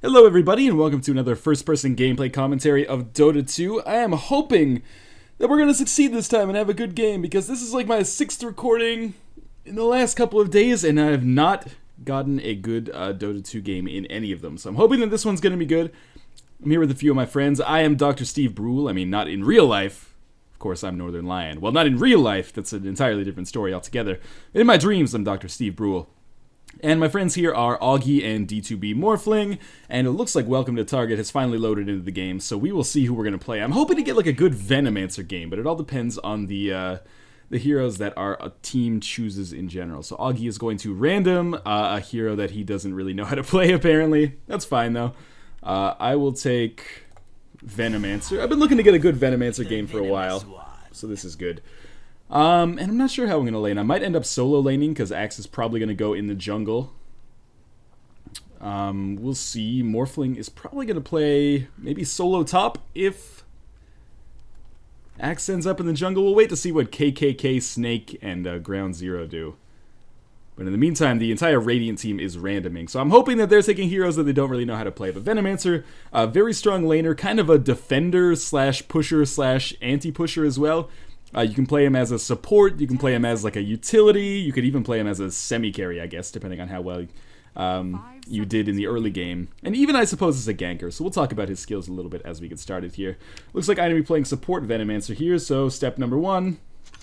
Hello everybody and welcome to another first-person gameplay commentary of Dota 2. I am hoping that we're going to succeed this time and have a good game because this is like my 6th recording in the last couple of days and I have not gotten a good Dota 2 game in any of them. So I'm hoping that this one's going to be good. I'm here with a few of my friends. I am Dr. Steve Brule. I mean, not in real life. Of course, I'm Northernlion. Well, not in real life. That's an entirely different story altogether. In my dreams, I'm Dr. Steve Brule. And my friends here are Augie and D2B Morphling, and it looks like Welcome to Target has finally loaded into the game, so we will see who we're going to play. I'm hoping to get like a good Venomancer game, but it all depends on the heroes that our team chooses in general. So Augie is going to random a hero that he doesn't really know how to play, apparently. That's fine, though. I will take Venomancer. I've been looking to get a good Venomancer game for a while, so this is good. And I'm not sure how I'm going to lane. I might end up solo laning because Axe is probably going to go in the jungle. We'll see. Morphling is probably going to play maybe solo top if Axe ends up in the jungle. We'll wait to see what KKK, Snake, and Ground Zero do. But in the meantime, the entire Radiant team is randoming. So I'm hoping that they're taking heroes that they don't really know how to play. But Venomancer, a very strong laner, kind of a defender slash pusher slash anti-pusher as well. You can play him as a support, you can play him as like a utility, you could even play him as a semi-carry, I guess, depending on how well you did in the early game. And even, I suppose, as a ganker, so we'll talk about his skills a little bit as we get started here. Looks like I'm going to be playing support Venomancer here, so step number 1,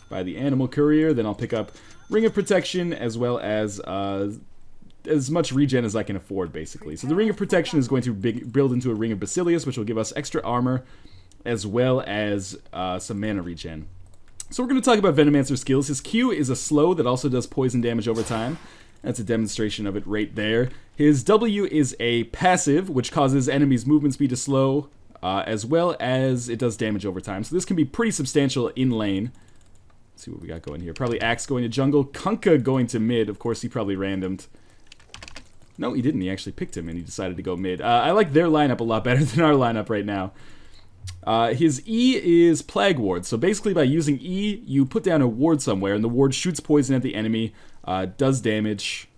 buy the Animal Courier, then I'll pick up Ring of Protection as well as much regen as I can afford, basically. So the Ring of Protection is going to build into a Ring of Basilius, which will give us extra armor as well as some mana regen. So we're going to talk about Venomancer's skills. His Q is a slow that also does poison damage over time. That's a demonstration of it right there. His W is a passive, which causes enemies' movement speed to slow, as well as it does damage over time. So this can be pretty substantial in lane. Let's see what we got going here. Probably Axe going to jungle, Kunkka going to mid. Of course, he probably randomed. No, he didn't. He actually picked him, and he decided to go mid. I like their lineup a lot better than our lineup right now. His E is Plague Ward, so basically by using E, you put down a ward somewhere, and the ward shoots poison at the enemy, does damage,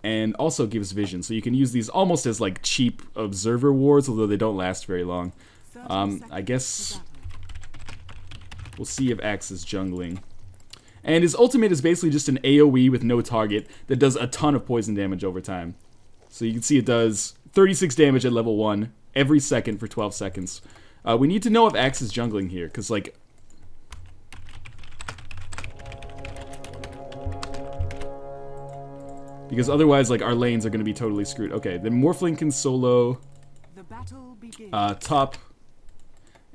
and also gives vision. So you can use these almost as like cheap observer wards, although they don't last very long. I guess we'll see if Axe is jungling. And his ultimate is basically just an AoE with no target that does a ton of poison damage over time. So you can see it does 36 damage at level 1 every second for 12 seconds. We need to know if Axe is jungling here, because, like... Because otherwise, like, our lanes are going to be totally screwed. Okay, then Morphling can solo top,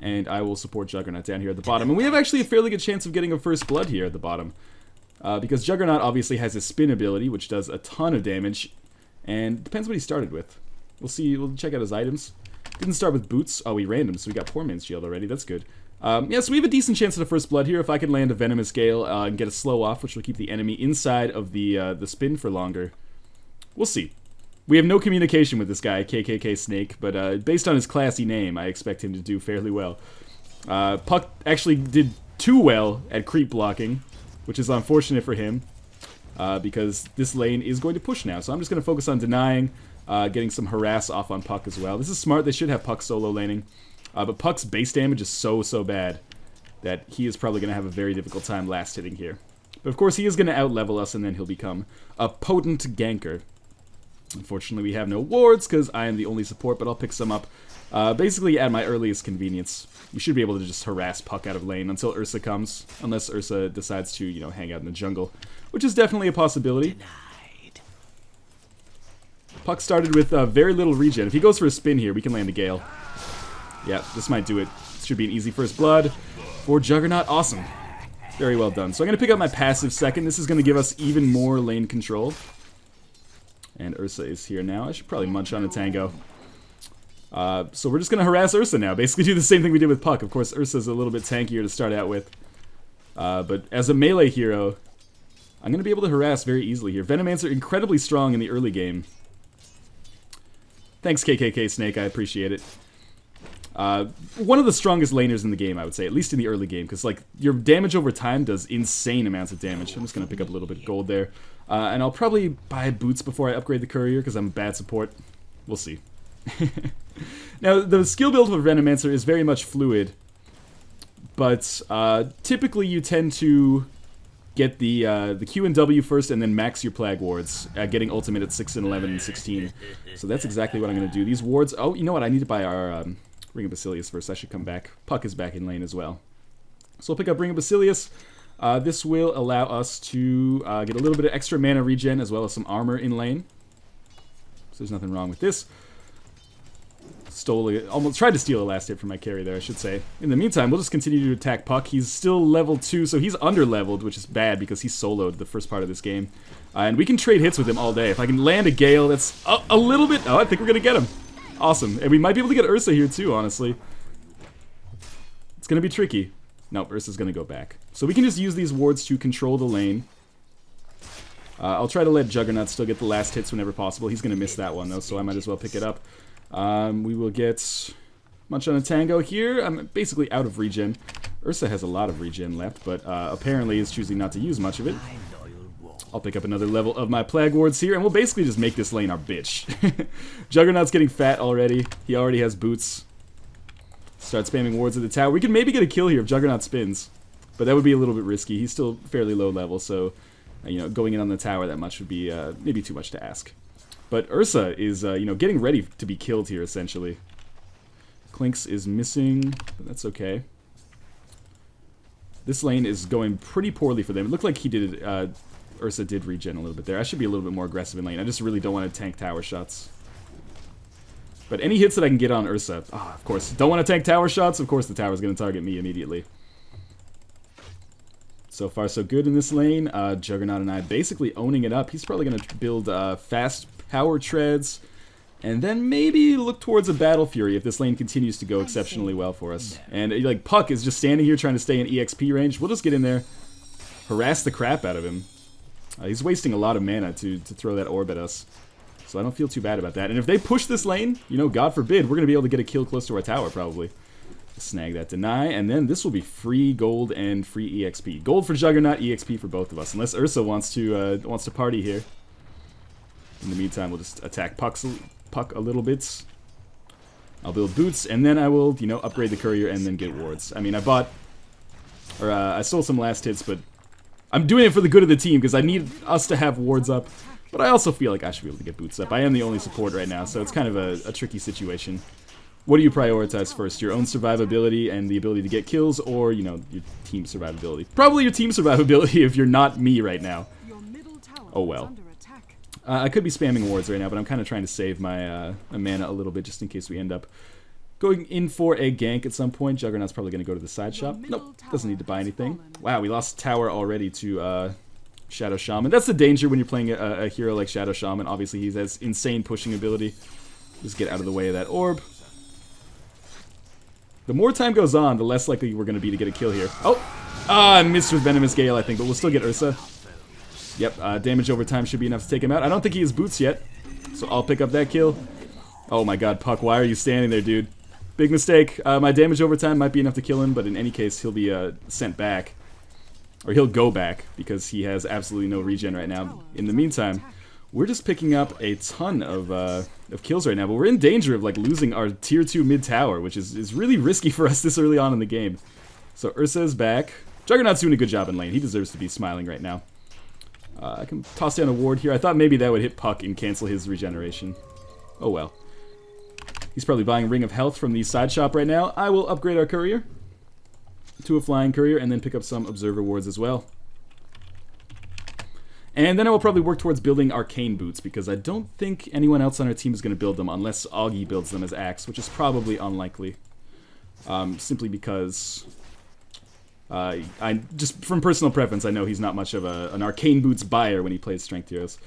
and I will support Juggernaut down here at the bottom. And we have actually a fairly good chance of getting a first blood here at the bottom. Because Juggernaut obviously has his spin ability, which does a ton of damage, and depends what he started with. We'll see, we'll check out his items. Didn't start with boots. Oh, we random, so we got Poor Man's Shield already. That's good. Yeah, so we have a decent chance at a first blood here. If I can land a Venomous Gale and get a slow off, which will keep the enemy inside of the spin for longer. We'll see. We have no communication with this guy, KKK Snake, but based on his classy name, I expect him to do fairly well. Puck actually did too well at creep blocking, which is unfortunate for him, because this lane is going to push now. So I'm just going to focus on denying. Getting some harass off on Puck as well. This is smart. They should have Puck solo laning. But Puck's base damage is so bad that he is probably going to have a very difficult time last hitting here. But of course, he is going to out-level us, and then he'll become a potent ganker. Unfortunately, we have no wards, because I am the only support, but I'll pick some up basically at my earliest convenience. We should be able to just harass Puck out of lane until Ursa comes, unless Ursa decides to, you know, hang out in the jungle, which is definitely a possibility. Puck started with very little regen. If he goes for a spin here, we can land a Gale. Yeah, this might do it. This should be an easy first blood for Juggernaut. Awesome. Very well done. So I'm going to pick up my passive second. This is going to give us even more lane control. And Ursa is here now. I should probably munch on a Tango. So we're just going to harass Ursa now. Basically do the same thing we did with Puck. Of course, Ursa's a little bit tankier to start out with. But as a melee hero, I'm going to be able to harass very easily here. Venomancer incredibly strong in the early game. Thanks, KKK Snake. I appreciate it. One of the strongest laners in the game, I would say, at least in the early game, because like your damage over time does insane amounts of damage. I'm just going to pick up a little bit of gold there. And I'll probably buy boots before I upgrade the courier, because I'm a bad support. We'll see. Now, the skill build for Venomancer is very much fluid, but typically you tend to get the Q and W first and then max your Plague Wards, getting ultimate at 6 and 11 and 16. So that's exactly what I'm going to do. These wards... Oh, you know what? I need to buy our Ring of Basilius first. I should come back. Puck is back in lane as well. So we'll pick up Ring of Basilius. This will allow us to get a little bit of extra mana regen as well as some armor in lane. So there's nothing wrong with this. Almost tried to steal a last hit from my carry there, I should say. In the meantime, we'll just continue to attack Puck. He's still level 2, so he's under-leveled, which is bad because he soloed the first part of this game. And we can trade hits with him all day. If I can land a Gale, that's a little bit... Oh, I think we're going to get him. Awesome. And we might be able to get Ursa here too, honestly. It's going to be tricky. Nope, Ursa's going to go back. So we can just use these wards to control the lane. I'll try to let Juggernaut still get the last hits whenever possible. He's going to miss that one, though, so I might as well pick it up. We will get Munch on a Tango here. I'm basically out of regen. Ursa has a lot of regen left, but apparently is choosing not to use much of it. I'll pick up another level of my Plague Wards here, and we'll basically just make this lane our bitch. Juggernaut's getting fat already. He already has boots. Start spamming wards at the tower. We can maybe get a kill here if Juggernaut spins, but that would be a little bit risky. He's still fairly low level, so you know, going in on the tower that much would be maybe too much to ask. But Ursa is, you know, getting ready to be killed here, essentially. Clinks is missing, but that's okay. This lane is going pretty poorly for them. It looked like he did, Ursa did regen a little bit there. I should be a little bit more aggressive in lane. I just really don't want to tank tower shots. But any hits that I can get on Ursa, of course. Don't want to tank tower shots, of course the tower's going to target me immediately. So far so good in this lane. Juggernaut and I basically owning it up. He's probably going to build fast power treads, and then maybe look towards a Battle Fury if this lane continues to go exceptionally well for us. And like Puck is just standing here trying to stay in EXP range. We'll just get in there, harass the crap out of him. He's wasting a lot of mana to throw that orb at us, so I don't feel too bad about that. And if they push this lane, you know, God forbid, we're going to be able to get a kill close to our tower probably. Snag that deny, and then this will be free gold and free EXP. Gold for Juggernaut, EXP for both of us, unless Ursa wants to party here. In the meantime, we'll just attack Puck a little bit. I'll build boots, and then I will, you know, upgrade the courier and then get wards. I mean, I stole some last hits, but I'm doing it for the good of the team because I need us to have wards up. But I also feel like I should be able to get boots up. I am the only support right now, so it's kind of a tricky situation. What do you prioritize first? Your own survivability and the ability to get kills, or, you know, your team survivability? Probably your team survivability if you're not me right now. Oh well. I could be spamming wards right now, but I'm kind of trying to save my mana a little bit just in case we end up going in for a gank at some point. Juggernaut's probably going to go to the side shop. Nope, doesn't need to buy anything. Wow, we lost tower already to Shadow Shaman. That's the danger when you're playing a hero like Shadow Shaman. Obviously, he has insane pushing ability. Just get out of the way of that orb. The more time goes on, the less likely we're going to be to get a kill here. Oh! I missed with Venomous Gale, I think, but we'll still get Ursa. Yep, damage over time should be enough to take him out. I don't think he has boots yet, so I'll pick up that kill. Oh my god, Puck, why are you standing there, dude? Big mistake. My damage over time might be enough to kill him, but in any case, he'll be sent back. Or he'll go back, because he has absolutely no regen right now. In the meantime, we're just picking up a ton of kills right now, but we're in danger of like losing our tier 2 mid tower, which is really risky for us this early on in the game. So Ursa is back. Juggernaut's doing a good job in lane. He deserves to be smiling right now. I can toss down a ward here. I thought maybe that would hit Puck and cancel his regeneration. Oh well. He's probably buying Ring of Health from the side shop right now. I will upgrade our courier to a flying courier and then pick up some observer wards as well. And then I will probably work towards building arcane boots, because I don't think anyone else on our team is going to build them unless Augie builds them as Axe, which is probably unlikely. Simply because I just from personal preference, I know he's not much of an arcane boots buyer when he plays strength heroes.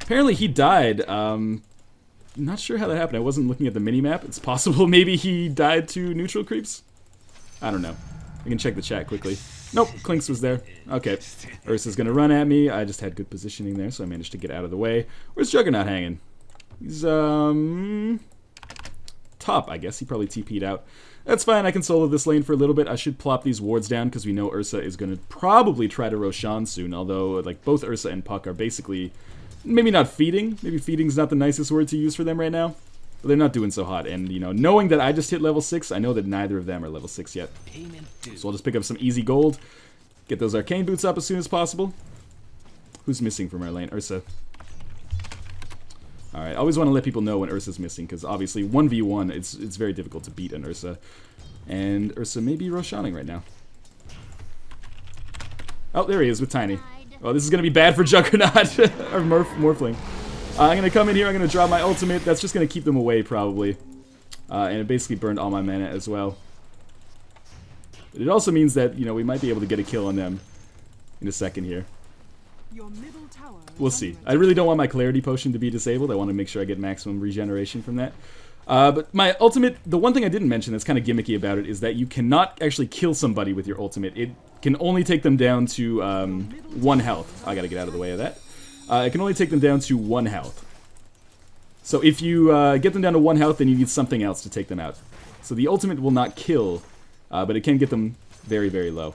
Apparently he died. Not sure how that happened. I wasn't looking at the minimap. It's possible maybe he died to neutral creeps. I don't know. I can check the chat quickly. Nope, Clinks was there. Okay, Ursa's gonna run at me. I just had good positioning there, so I managed to get out of the way. Where's Juggernaut hanging? He's, top, I guess. He probably TP'd out. That's fine, I can solo this lane for a little bit. I should plop these wards down, because we know Ursa is gonna probably try to Roshan soon, although, like, both Ursa and Puck are basically, maybe not feeding. Maybe feeding's not the nicest word to use for them right now. But they're not doing so hot. And, you know, knowing that I just hit level 6, I know that neither of them are level 6 yet. So I'll just pick up some easy gold. Get those arcane boots up as soon as possible. Who's missing from our lane? Ursa. Alright, I always want to let people know when Ursa's missing, because obviously 1v1, it's very difficult to beat an Ursa. And Ursa may be Roshaning right now. Oh, there he is with Tiny. Oh, this is going to be bad for Juggernaut. Or Morphling. I'm going to come in here, I'm going to draw my ultimate. That's just going to keep them away, probably. And it basically burned all my mana as well. But it also means that, you know, we might be able to get a kill on them in a second here. We'll see. I really don't want my Clarity Potion to be disabled. I want to make sure I get maximum regeneration from that. But my ultimate, the one thing I didn't mention that's kind of gimmicky about it is that you cannot actually kill somebody with your ultimate. It can only take them down to 1 health. I gotta get out of the way of that. It can only take them down to 1 health. So if you get them down to 1 health, then you need something else to take them out. So the ultimate will not kill, but it can get them very, very low.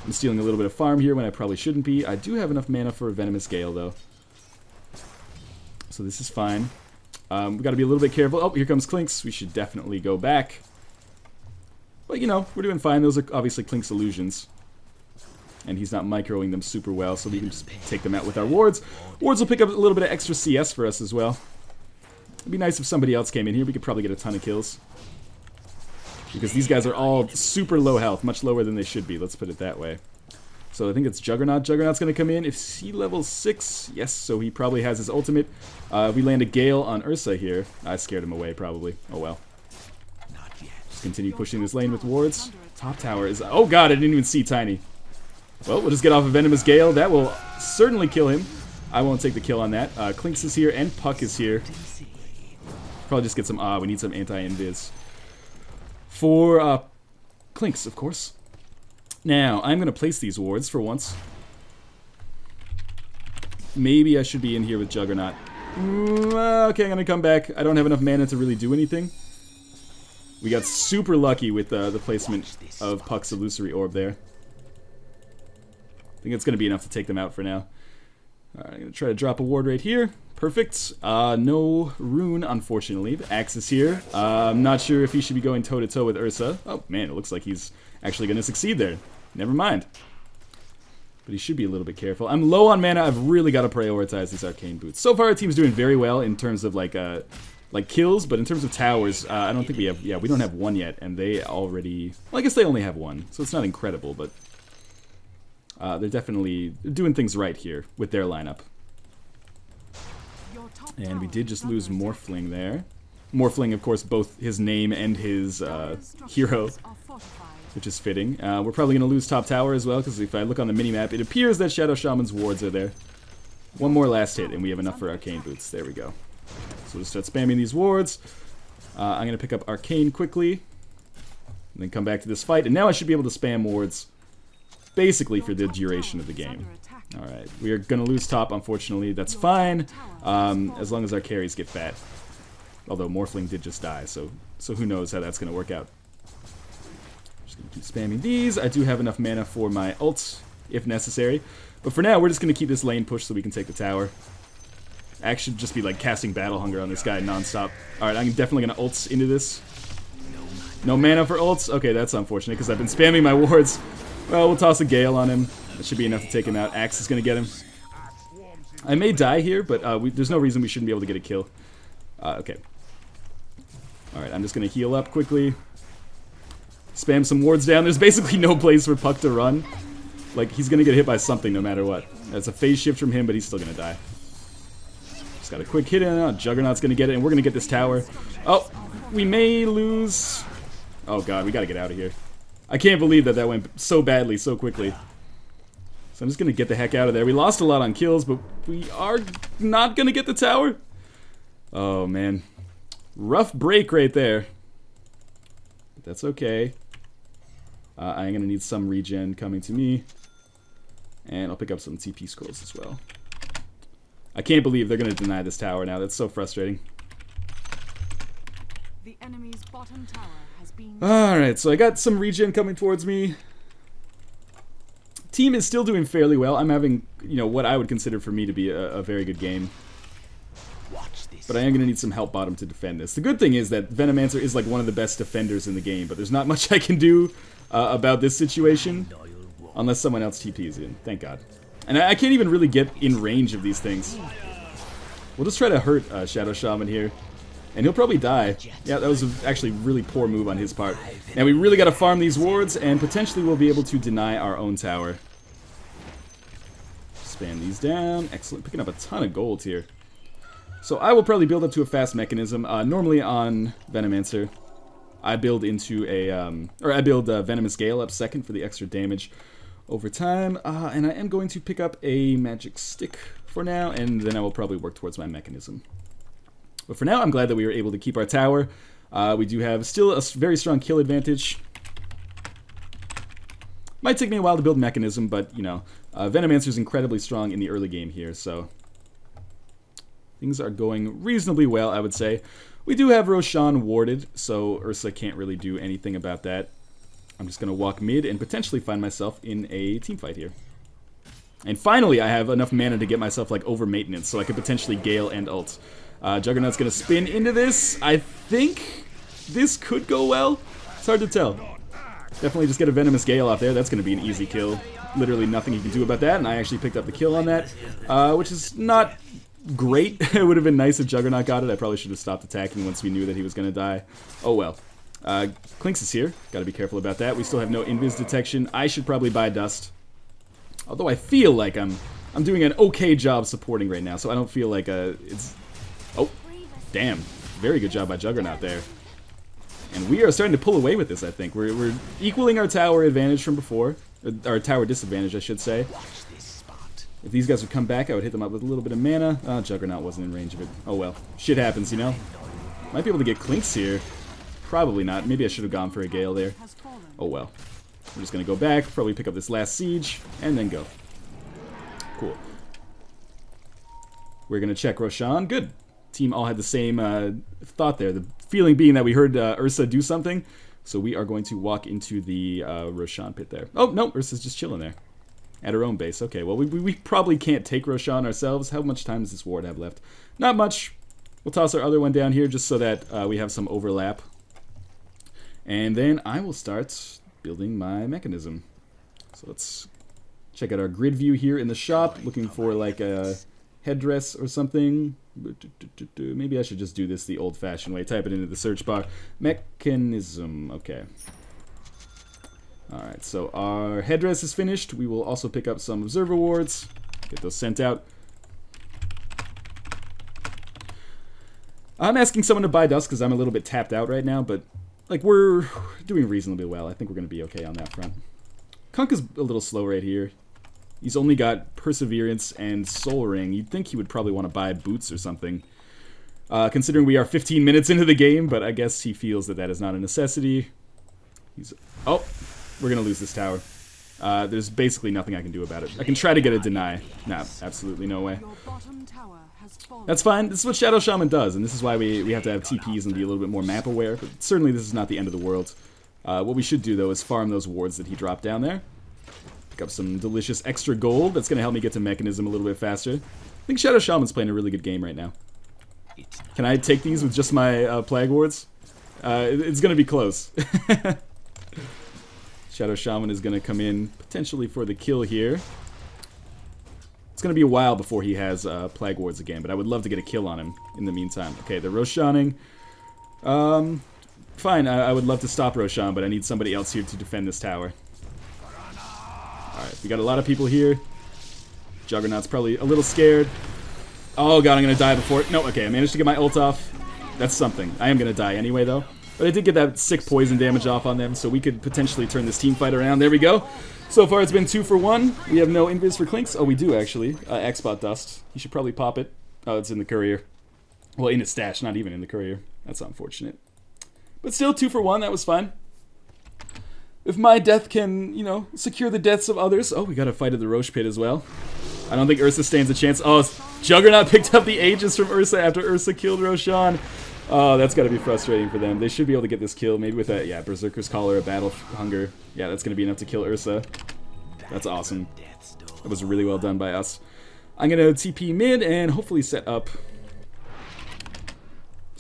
I'm stealing a little bit of farm here when I probably shouldn't be. I do have enough mana for a Venomous Gale, though. So this is fine. We've got to be a little bit careful. Oh, here comes Clinks. We should definitely go back. But, you know, we're doing fine. Those are obviously Clink's illusions. And he's not microing them super well, so we can just take them out with our wards. Wards will pick up a little bit of extra CS for us as well. It'd be nice if somebody else came in here. We could probably get a ton of kills. Because these guys are all super low health, much lower than they should be, let's put it that way. So I think it's Juggernaut. Juggernaut's going to come in. If he levels 6, yes, so he probably has his ultimate. We land a Gale on Ursa here. I scared him away, probably. Oh well. Just continue pushing this lane with wards. Top tower is... Oh god, I didn't even see Tiny. Well, we'll just get off a Venomous Gale. That will certainly kill him. I won't take the kill on that. Clinks is here and Puck is here. Probably just get some... we need some anti-invis. For Clinks, of course. Now, I'm going to place these wards for once. Maybe I should be in here with Juggernaut. Okay, I'm going to come back. I don't have enough mana to really do anything. We got super lucky with the placement of Puck's Illusory Orb there. I think it's going to be enough to take them out for now. Alright, I'm going to try to drop a ward right here. Perfect. No rune, unfortunately. The Axe is here. I'm not sure if he should be going toe-to-toe with Ursa. Oh, man, it looks like he's actually going to succeed there. Never mind. But he should be a little bit careful. I'm low on mana. I've really got to prioritize these Arcane Boots. So far, our team's doing very well in terms of, like kills, but in terms of towers, I don't think we have... Yeah, we don't have one yet, and they already... Well, I guess they only have one, so it's not incredible, but... they're definitely doing things right here with their lineup. And we did just lose Morphling there. Morphling, of course, both his name and his hero, which is fitting. We're probably going to lose top tower as well, because if I look on the minimap, it appears that Shadow Shaman's wards are there. One more last hit, and we have enough for Arcane Boots. There we go. So we'll start spamming these wards. I'm going to pick up Arcane quickly, and then come back to this fight. And now I should be able to spam wards, basically for the duration of the game. Alright, we are going to lose top, unfortunately. That's fine, as long as our carries get fat. Although Morphling did just die, so who knows how that's going to work out. Just going to keep spamming these. I do have enough mana for my ult, if necessary. But for now, we're just going to keep this lane push so we can take the tower. I should just be like casting Battle Hunger on this guy non-stop. Alright, I'm definitely going to ult into this. No mana for ults? Okay, that's unfortunate, because I've been spamming my wards. Well, we'll toss a Gale on him. That should be enough to take him out. Axe is going to get him. I may die here, but there's no reason we shouldn't be able to get a kill. Okay. Alright, I'm just going to heal up quickly. Spam some wards down. There's basically no place for Puck to run. Like, he's going to get hit by something no matter what. That's a phase shift from him, but he's still going to die. Just got a quick hit in. Juggernaut's going to get it, and we're going to get this tower. Oh, we may lose. Oh god, we got to get out of here. I can't believe that went so badly, so quickly. So I'm just going to get the heck out of there. We lost a lot on kills, but we are not going to get the tower. Oh, man. Rough break right there. But that's okay. I'm going to need some regen coming to me. And I'll pick up some TP scrolls as well. I can't believe they're going to deny this tower now. That's so frustrating. The enemy's bottom tower has been... Alright, so I got some regen coming towards me. Team is still doing fairly well. I'm having, you know, what I would consider for me to be a very good game. but I am going to need some help bottom to defend this. The good thing is that Venomancer is like one of the best defenders in the game, but there's not much I can do about this situation unless someone else TPs in. Thank God. And I can't even really get in range of these things. We'll just try to hurt Shadow Shaman here. And he'll probably die. Yeah, that was actually a really poor move on his part. Now we really got to farm these wards, and potentially we'll be able to deny our own tower. Span these down. Excellent. Picking up a ton of gold here. So I will probably build up to a fast mechanism. Normally on Venomancer, I build into a... I build Venomous Gale up second for the extra damage over time. And I am going to pick up a magic stick for now, and then I will probably work towards my mechanism. But for now, I'm glad that we were able to keep our tower. We do have still a very strong kill advantage. Might take me a while to build mechanism, but, you know, Venomancer is incredibly strong in the early game here, so things are going reasonably well, I would say. We do have Roshan warded, so Ursa can't really do anything about that. I'm just going to walk mid and potentially find myself in a team fight here. And finally, I have enough mana to get myself, like, over maintenance, so I could potentially Gale and ult. Juggernaut's going to spin into this. I think this could go well. It's hard to tell. Definitely just get a Venomous Gale off there. That's going to be an easy kill. Literally nothing you can do about that, and I actually picked up the kill on that, which is not great. It would have been nice if Juggernaut got it. I probably should have stopped attacking once we knew that he was going to die. Oh well. Clinks is here. Got to be careful about that. We still have no invis detection. I should probably buy dust. Although I feel like I'm doing an okay job supporting right now, so I don't feel like it's... Oh, damn. Very good job by Juggernaut there. And we are starting to pull away with this, I think. We're equaling our tower advantage from before. Our tower disadvantage, I should say. If these guys would come back, I would hit them up with a little bit of mana. Oh, Juggernaut wasn't in range of it. Oh well. Shit happens, you know? Might be able to get Clinks here. Probably not. Maybe I should have gone for a Gale there. Oh well. We're just going to go back, probably pick up this last siege, and then go. Cool. We're going to check Roshan. Good. Team all had the same thought there. The feeling being that we heard Ursa do something. So we are going to walk into the Roshan pit there. Oh, no, Ursa's just chilling there. At her own base. Okay, well, we probably can't take Roshan ourselves. How much time does this ward have left? Not much. We'll toss our other one down here just so that we have some overlap. And then I will start building my mechanism. So let's check out our grid view here in the shop. Looking for like a headdress or something. Maybe I should just do this the old-fashioned way. Type it into the search bar. Mechanism. Okay. Alright, so our headdress is finished. We will also pick up some observer wards. Get those sent out. I'm asking someone to buy dust because I'm a little bit tapped out right now, but like we're doing reasonably well. I think we're going to be okay on that front. Kunk is a little slow right here. He's only got Perseverance and Soul Ring. You'd think he would probably want to buy boots or something. Considering we are 15 minutes into the game, but I guess he feels that that is not a necessity. Oh, we're going to lose this tower. There's basically nothing I can do about it. I can try to get a deny. Nah, absolutely no way. That's fine. This is what Shadow Shaman does, and this is why we have to have TPs and be a little bit more map aware. But certainly this is not the end of the world. What we should do, though, is farm those wards that he dropped down there. Pick up some delicious extra gold. That's going to help me get to Mechanism a little bit faster. I think Shadow Shaman's playing a really good game right now. Can I take these with just my Plague Wards? It's going to be close. Shadow Shaman is going to come in potentially for the kill here. It's going to be a while before he has Plague Wards again, but I would love to get a kill on him in the meantime. Okay, they're Roshaning. Fine, I would love to stop Roshan, but I need somebody else here to defend this tower. Alright, we got a lot of people here. Juggernaut's probably a little scared. Oh god, I'm going to die before... No, okay, I managed to get my ult off. That's something. I am going to die anyway, though. But I did get that sick poison damage off on them, so we could potentially turn this team fight around. There we go. So far it's been 2 for 1. We have no invis for Clinks. Oh, we do, actually. X-Bot Dust. He should probably pop it. Oh, it's in the courier. Well, in his stash, not even in the courier. That's unfortunate. But still, 2 for 1. That was fine. If my death can, you know, secure the deaths of others... Oh, we got a fight at the Roche Pit as well. I don't think Ursa stands a chance. Oh, Juggernaut picked up the Aegis from Ursa after Ursa killed Roshan. Oh, that's got to be frustrating for them. They should be able to get this kill, maybe with a, yeah, Berserker's Collar, a Battle Hunger. Yeah, that's going to be enough to kill Ursa. That's awesome. That was really well done by us. I'm going to TP mid and hopefully set up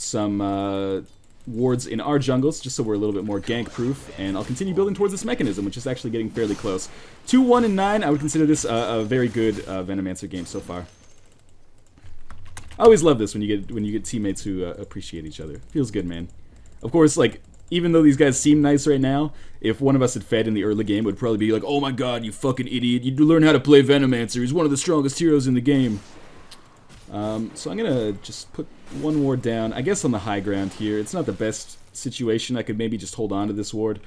some wards in our jungles, just so we're a little bit more gank-proof, and I'll continue building towards this mechanism, which is actually getting fairly close. 2, 1, and 9, I would consider this a very good Venomancer game so far. I always love this when you get teammates who appreciate each other. Feels good, man. Of course, like, even though these guys seem nice right now, if one of us had fed in the early game, it would probably be like, oh my god, you fucking idiot, you learn how to play Venomancer, he's one of the strongest heroes in the game. So I'm gonna just put one ward down, I guess on the high ground here. It's not the best situation, I could maybe just hold on to this ward,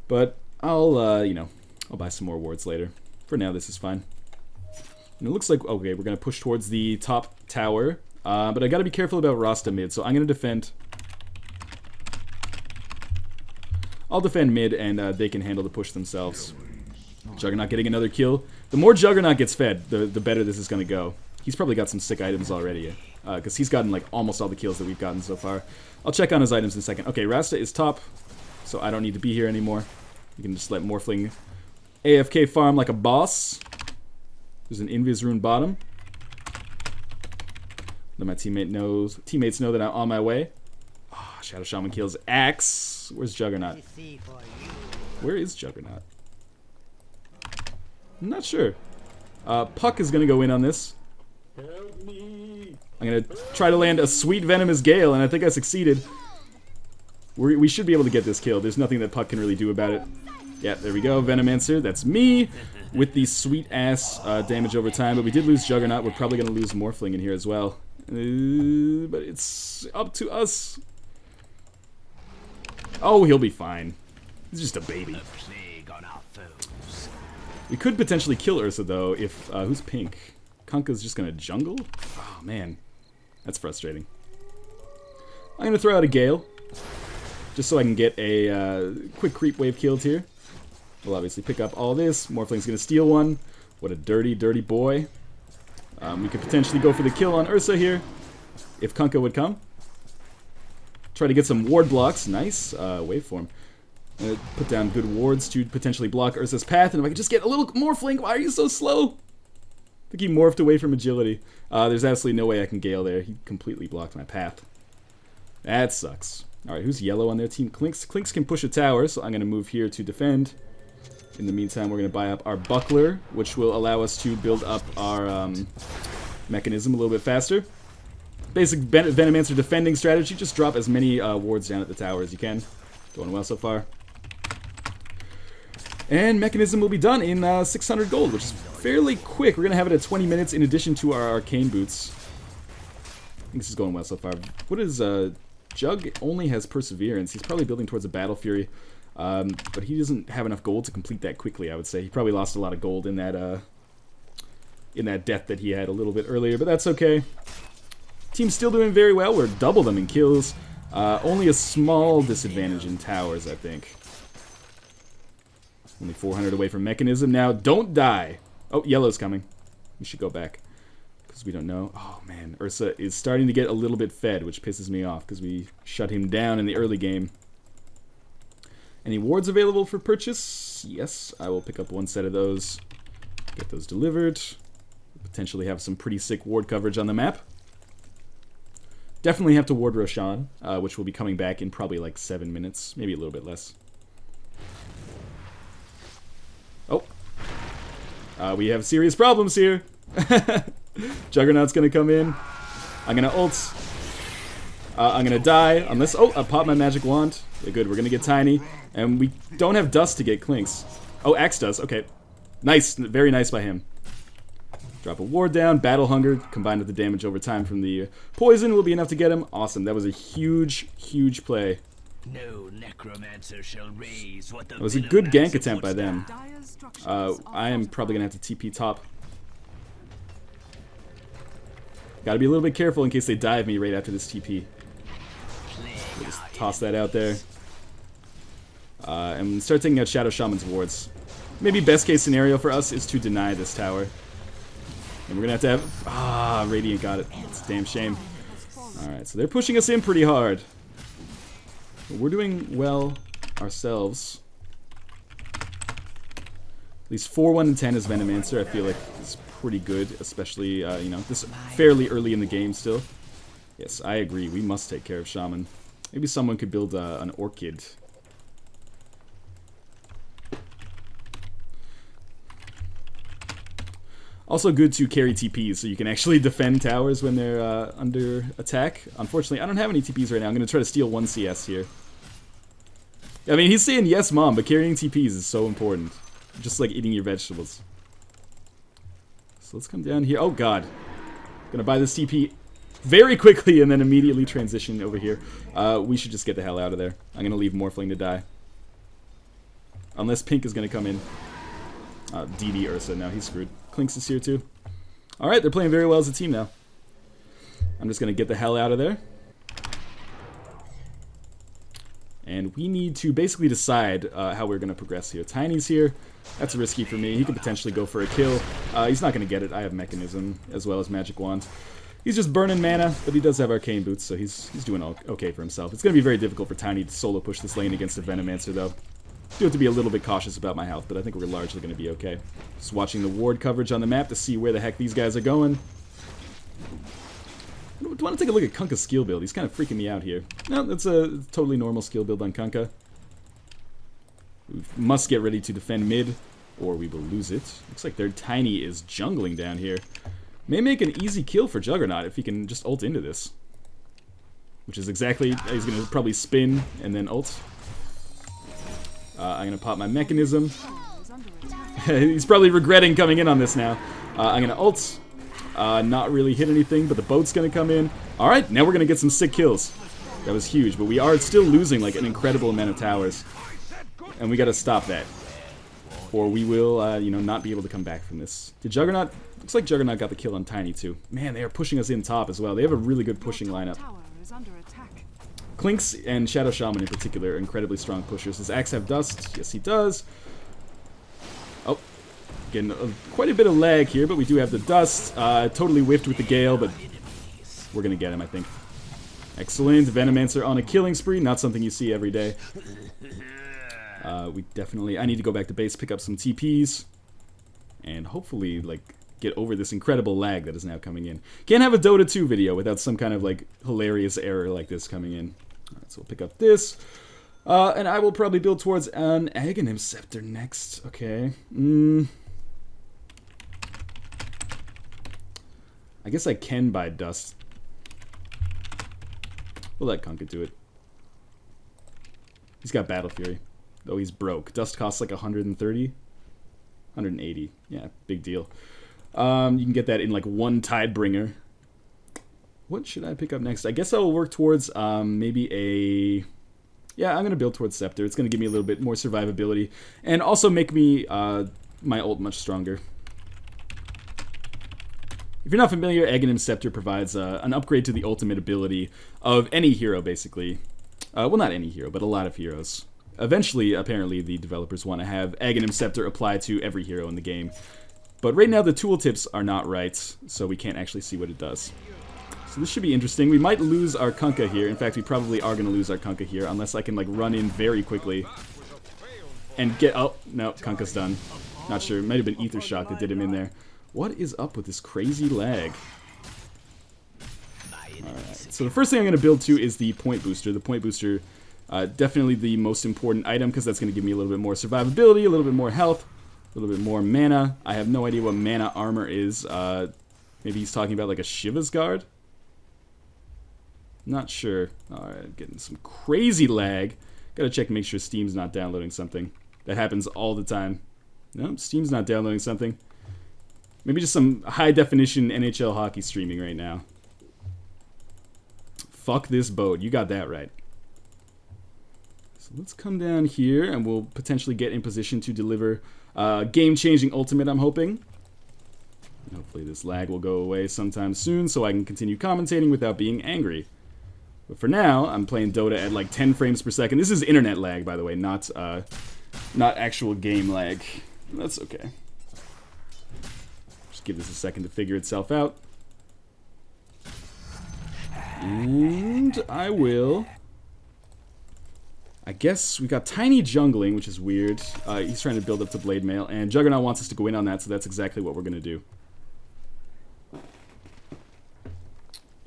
but I'll, you know, I'll buy some more wards later. For now, this is fine. And it looks like, okay, we're gonna push towards the top tower, but I gotta be careful about Rasta mid, so I'm gonna defend. I'll defend mid, and they can handle the push themselves. Juggernaut getting another kill. The more Juggernaut gets fed, the better this is gonna go. He's probably got some sick items already, because he's gotten like almost all the kills that we've gotten so far. I'll check on his items in a second. Okay, Rasta is top, so I don't need to be here anymore. You can just let Morphling AFK farm like a boss. There's an Invis rune bottom. Let my teammates know that I'm on my way. Oh, Shadow Shaman kills Axe. Where's Juggernaut? Where is Juggernaut? I'm not sure. Puck is gonna go in on this. Help me. I'm gonna try to land a sweet Venomous Gale, and I think I succeeded. We should be able to get this kill. There's nothing that Puck can really do about it. Yeah, there we go, Venomancer. That's me with the sweet-ass damage over time. But we did lose Juggernaut. We're probably gonna lose Morphling in here as well. But it's up to us. Oh, he'll be fine. He's just a baby. We could potentially kill Ursa, though, if... who's pink? Kunkka's just gonna jungle? Oh, man. That's frustrating. I'm gonna throw out a Gale, just so I can get a quick creep wave killed here. We'll obviously pick up all this. Morphling's gonna steal one. What a dirty, dirty boy. We could potentially go for the kill on Ursa here, if Kunkka would come. Try to get some ward blocks. Nice waveform. Put down good wards to potentially block Ursa's path, and if I could just get a little Morphling, why are you so slow? I think he morphed away from agility. There's absolutely no way I can Gale there. He completely blocked my path. That sucks. Alright, who's yellow on their team? Clinks. Clinks can push a tower, so I'm going to move here to defend. In the meantime, we're going to buy up our Buckler, which will allow us to build up our mechanism a little bit faster. Basic Venomancer defending strategy, just drop as many wards down at the tower as you can. Going well so far. And mechanism will be done in 600 gold, which is fairly quick. We're going to have it at 20 minutes in addition to our arcane boots. I think this is going well so far. What is Jug only has perseverance. He's probably building towards a Battle Fury. But he doesn't have enough gold to complete that quickly, I would say. He probably lost a lot of gold in that death that he had a little bit earlier, but that's okay. Team's still doing very well. We're double them in kills. Only a small disadvantage in towers, I think. Only 400 away from mechanism. Now, don't die. Oh, yellow's coming. We should go back, because we don't know. Oh, man. Ursa is starting to get a little bit fed, which pisses me off, because we shut him down in the early game. Any wards available for purchase? Yes, I will pick up one set of those. Get those delivered. Potentially have some pretty sick ward coverage on the map. Definitely have to ward Roshan, which will be coming back in probably like 7 minutes. Maybe a little bit less. Oh. We have serious problems here. Juggernaut's gonna come in. I'm gonna ult. I'm gonna die unless... Oh, I popped my magic wand. Yeah, good, we're gonna get tiny. And we don't have dust to get Clinks. Oh, Axe does. Okay. Nice. Very nice by him. Drop a ward down. Battle Hunger combined with the damage over time from the poison will be enough to get him. Awesome. That was a huge, huge play. No necromancer shall raise what the It was a good gank attempt by them. I am probably gonna have to TP top. Gotta be a little bit careful in case they dive me right after this TP. We'll just toss that out there. And start taking out Shadow Shaman's wards. Maybe best case scenario for us is to deny this tower. And we're gonna have... Ah, Radiant got it. It's a damn shame. Alright, so they're pushing us in pretty hard. But we're doing well ourselves. At least 4, 1, and 10 is Venomancer. I feel like it's pretty good, especially, you know, this fairly early in the game still. Yes, I agree. We must take care of Shaman. Maybe someone could build an Orchid. Also good to carry TPs so you can actually defend towers when they're under attack. Unfortunately, I don't have any TPs right now. I'm going to try to steal 1 CS here. I mean, he's saying yes, mom, but carrying TPs is so important. Just like eating your vegetables. So let's come down here. Oh, God. Gonna buy this TP very quickly and then immediately transition over here. We should just get the hell out of there. I'm going to leave Morphling to die. Unless Pink is going to come in. DD Ursa. No, he's screwed. Clinks is here too. Alright, they're playing very well as a team now. I'm just going to get the hell out of there. And we need to basically decide how we're going to progress here. Tiny's here. That's risky for me. He could potentially go for a kill. He's not going to get it. I have Mechanism as well as Magic Wand. He's just burning mana, but he does have Arcane Boots, so he's doing okay for himself. It's going to be very difficult for Tiny to solo push this lane against a Venomancer, though. Do have to be a little bit cautious about my health, but I think we're largely going to be okay. Just watching the ward coverage on the map to see where the heck these guys are going. I want to take a look at Kunkka's skill build. He's kind of freaking me out here. No, that's a totally normal skill build on Kunkka. We must get ready to defend mid, or we will lose it. Looks like their Tiny is jungling down here. May make an easy kill for Juggernaut if he can just ult into this. Which is exactly... He's going to probably spin and then ult. I'm going to pop my Mechanism. He's probably regretting coming in on this now. I'm going to ult. Not really hit anything, but the boat's going to come in. Alright, now we're going to get some sick kills. That was huge, but we are still losing like an incredible amount of towers. And we got to stop that. Or we will, you know, not be able to come back from this. Did Juggernaut... Looks like Juggernaut got the kill on Tiny too. Man, they are pushing us in top as well. They have a really good pushing lineup. Clinks and Shadow Shaman in particular are incredibly strong pushers. Does Axe have Dust? Yes, he does. Oh, getting quite a bit of lag here, but we do have the Dust. Totally whiffed with the Gale, but we're going to get him, I think. Excellent. Venomancer on a killing spree. Not something you see every day. We definitely... I need to go back to base, pick up some TPs, and hopefully, like, get over this incredible lag that is now coming in. Can't have a Dota 2 video without some kind of, like, hilarious error like this coming in. Alright, so we'll pick up this. And I will probably build towards an Aghanim Scepter next. Okay. I guess I can buy Dust. We'll let Kunkka do it. He's got Battle Fury. Though he's broke. Dust costs like 130? 180. Yeah, big deal. You can get that in like one Tidebringer. What should I pick up next? I guess I will work towards maybe a... Yeah, I'm going to build towards Scepter. It's going to give me a little bit more survivability. And also make me my ult much stronger. If you're not familiar, Aghanim Scepter provides an upgrade to the ultimate ability of any hero, basically. Well, not any hero, but a lot of heroes. Eventually, apparently, the developers want to have Aghanim Scepter apply to every hero in the game. But right now, the tooltips are not right, so we can't actually see what it does. So this should be interesting. We might lose our Kunkka here. In fact, we probably are going to lose our Kunkka here, unless I can, like, run in very quickly. And get... Oh, no, Kunkka's done. Not sure. It might have been Ether Shock that did him in there. What is up with this crazy lag? Alright, so the first thing I'm going to build to is the Point Booster. The Point Booster, definitely the most important item, because that's going to give me a little bit more survivability, a little bit more health, a little bit more mana. I have no idea what mana armor is. Maybe he's talking about like a Shiva's Guard? Not sure. Alright, getting some crazy lag. Gotta check and make sure Steam's not downloading something. That happens all the time. No, Steam's not downloading something. Maybe just some high-definition NHL hockey streaming right now. Fuck this boat. You got that right. So let's come down here, and we'll potentially get in position to deliver game-changing ultimate, I'm hoping. And hopefully this lag will go away sometime soon, so I can continue commentating without being angry. But for now, I'm playing Dota at like 10 frames per second. This is internet lag, by the way, not actual game lag. That's okay. Give this a second to figure itself out. And I will... I guess we got Tiny jungling, which is weird. He's trying to build up to Blade Mail, and Juggernaut wants us to go in on that, so that's exactly what we're going to do.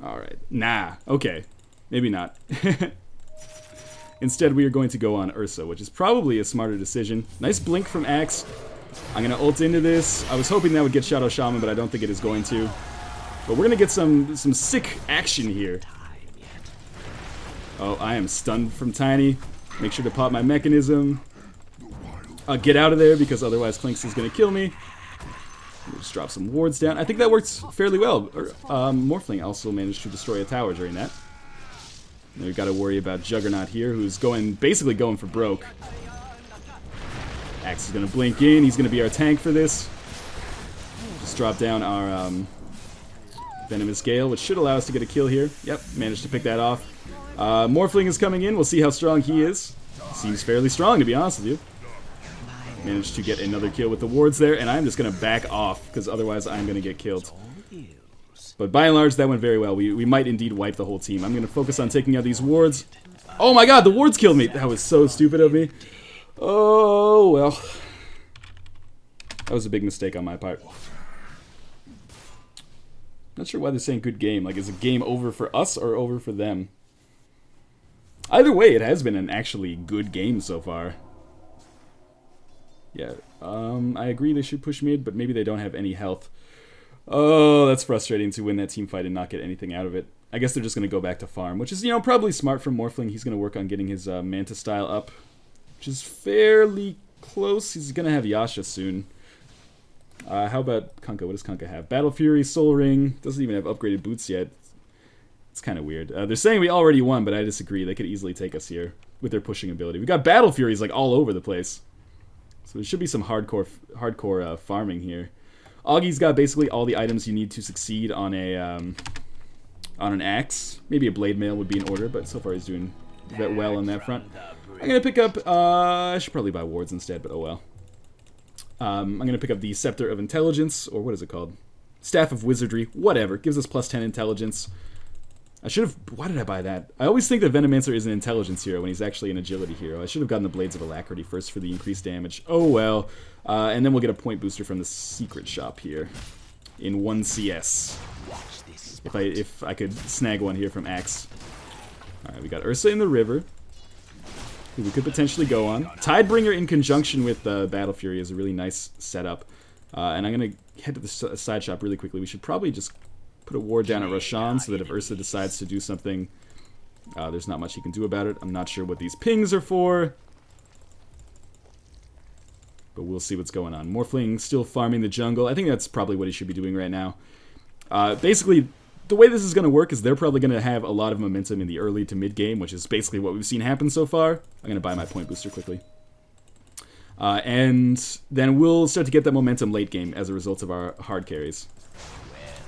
Alright. Nah, okay. Maybe not. Instead, we are going to go on Ursa, which is probably a smarter decision. Nice blink from Axe. I'm going to ult into this. I was hoping that would get Shadow Shaman, but I don't think it is going to. But we're going to get some sick action here. Oh, I am stunned from Tiny. Make sure to pop my mechanism. Get out of there, because otherwise Clinks is going to kill me. Just drop some wards down. I think that works fairly well. Morphling also managed to destroy a tower during that. Now we've got to worry about Juggernaut here, who's basically going for broke. Axe is going to blink in. He's going to be our tank for this. Just drop down our Venomous Gale, which should allow us to get a kill here. Yep, managed to pick that off. Morphling is coming in. We'll see how strong he is. Seems fairly strong, to be honest with you. Managed to get another kill with the wards there, and I'm just going to back off, because otherwise I'm going to get killed. But by and large, that went very well. We might indeed wipe the whole team. I'm going to focus on taking out these wards. Oh my god, the wards killed me! That was so stupid of me. Oh, well. That was a big mistake on my part. Not sure why they're saying good game. Like, is the game over for us or over for them? Either way, it has been an actually good game so far. Yeah, I agree they should push mid, but maybe they don't have any health. Oh, that's frustrating to win that team fight and not get anything out of it. I guess they're just going to go back to farm, which is, you know, probably smart from Morphling. He's going to work on getting his Manta style up, which is fairly close. He's going to have Yasha soon. How about Kunkka? What does Kunkka have? Battle Fury, Soul Ring. Doesn't even have upgraded boots yet. It's kind of weird. They're saying we already won, but I disagree. They could easily take us here with their pushing ability. We got Battle Furies like all over the place. So there should be some hardcore farming here. Augie's got basically all the items you need to succeed on an axe. Maybe a blade mail would be in order, but so far he's doing that well on that front. I'm gonna pick up. I should probably buy wards instead, but oh well. I'm gonna pick up the Scepter of Intelligence, or what is it called? Staff of Wizardry. Whatever. Gives us plus 10 intelligence. I should have... Why did I buy that? I always think that Venomancer is an intelligence hero when he's actually an agility hero. I should have gotten the Blades of Alacrity first for the increased damage. Oh well. And then we'll get a point booster from the secret shop here. In 1 CS. If I could snag one here from Axe. Alright, we got Ursa in the river, who we could potentially go on. Tidebringer in conjunction with Battle Fury is a really nice setup. And I'm going to head to the side shop really quickly. We should probably just put a ward down at Roshan so that if Ursa decides to do something, there's not much he can do about it. I'm not sure what these pings are for, but we'll see what's going on. Morphling still farming the jungle. I think that's probably what he should be doing right now. Basically, the way this is going to work is they're probably going to have a lot of momentum in the early to mid game, which is basically what we've seen happen so far. I'm going to buy my point booster quickly. And then we'll start to get that momentum late game as a result of our hard carries,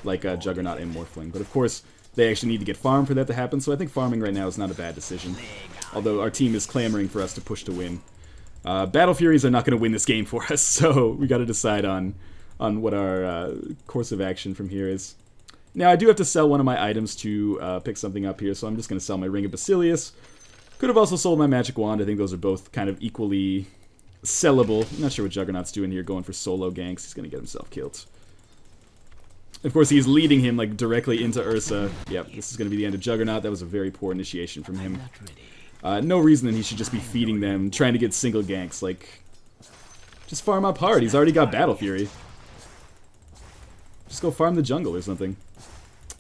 like Juggernaut and Morphling. But of course, they actually need to get farm for that to happen, so I think farming right now is not a bad decision. Although our team is clamoring for us to push to win. Battle Furies are not going to win this game for us, so we got to decide on what our course of action from here is. Now, I do have to sell one of my items to pick something up here, so I'm just going to sell my Ring of Basilius. Could have also sold my Magic Wand. I think those are both kind of equally sellable. I'm not sure what Juggernaut's doing here, going for solo ganks. He's going to get himself killed. Of course, he's leading him like directly into Ursa. Yep, this is going to be the end of Juggernaut. That was a very poor initiation from him. No reason that he should just be feeding them, trying to get single ganks. Like, just farm up hard. He's already got Battle Fury. Just go farm the jungle or something.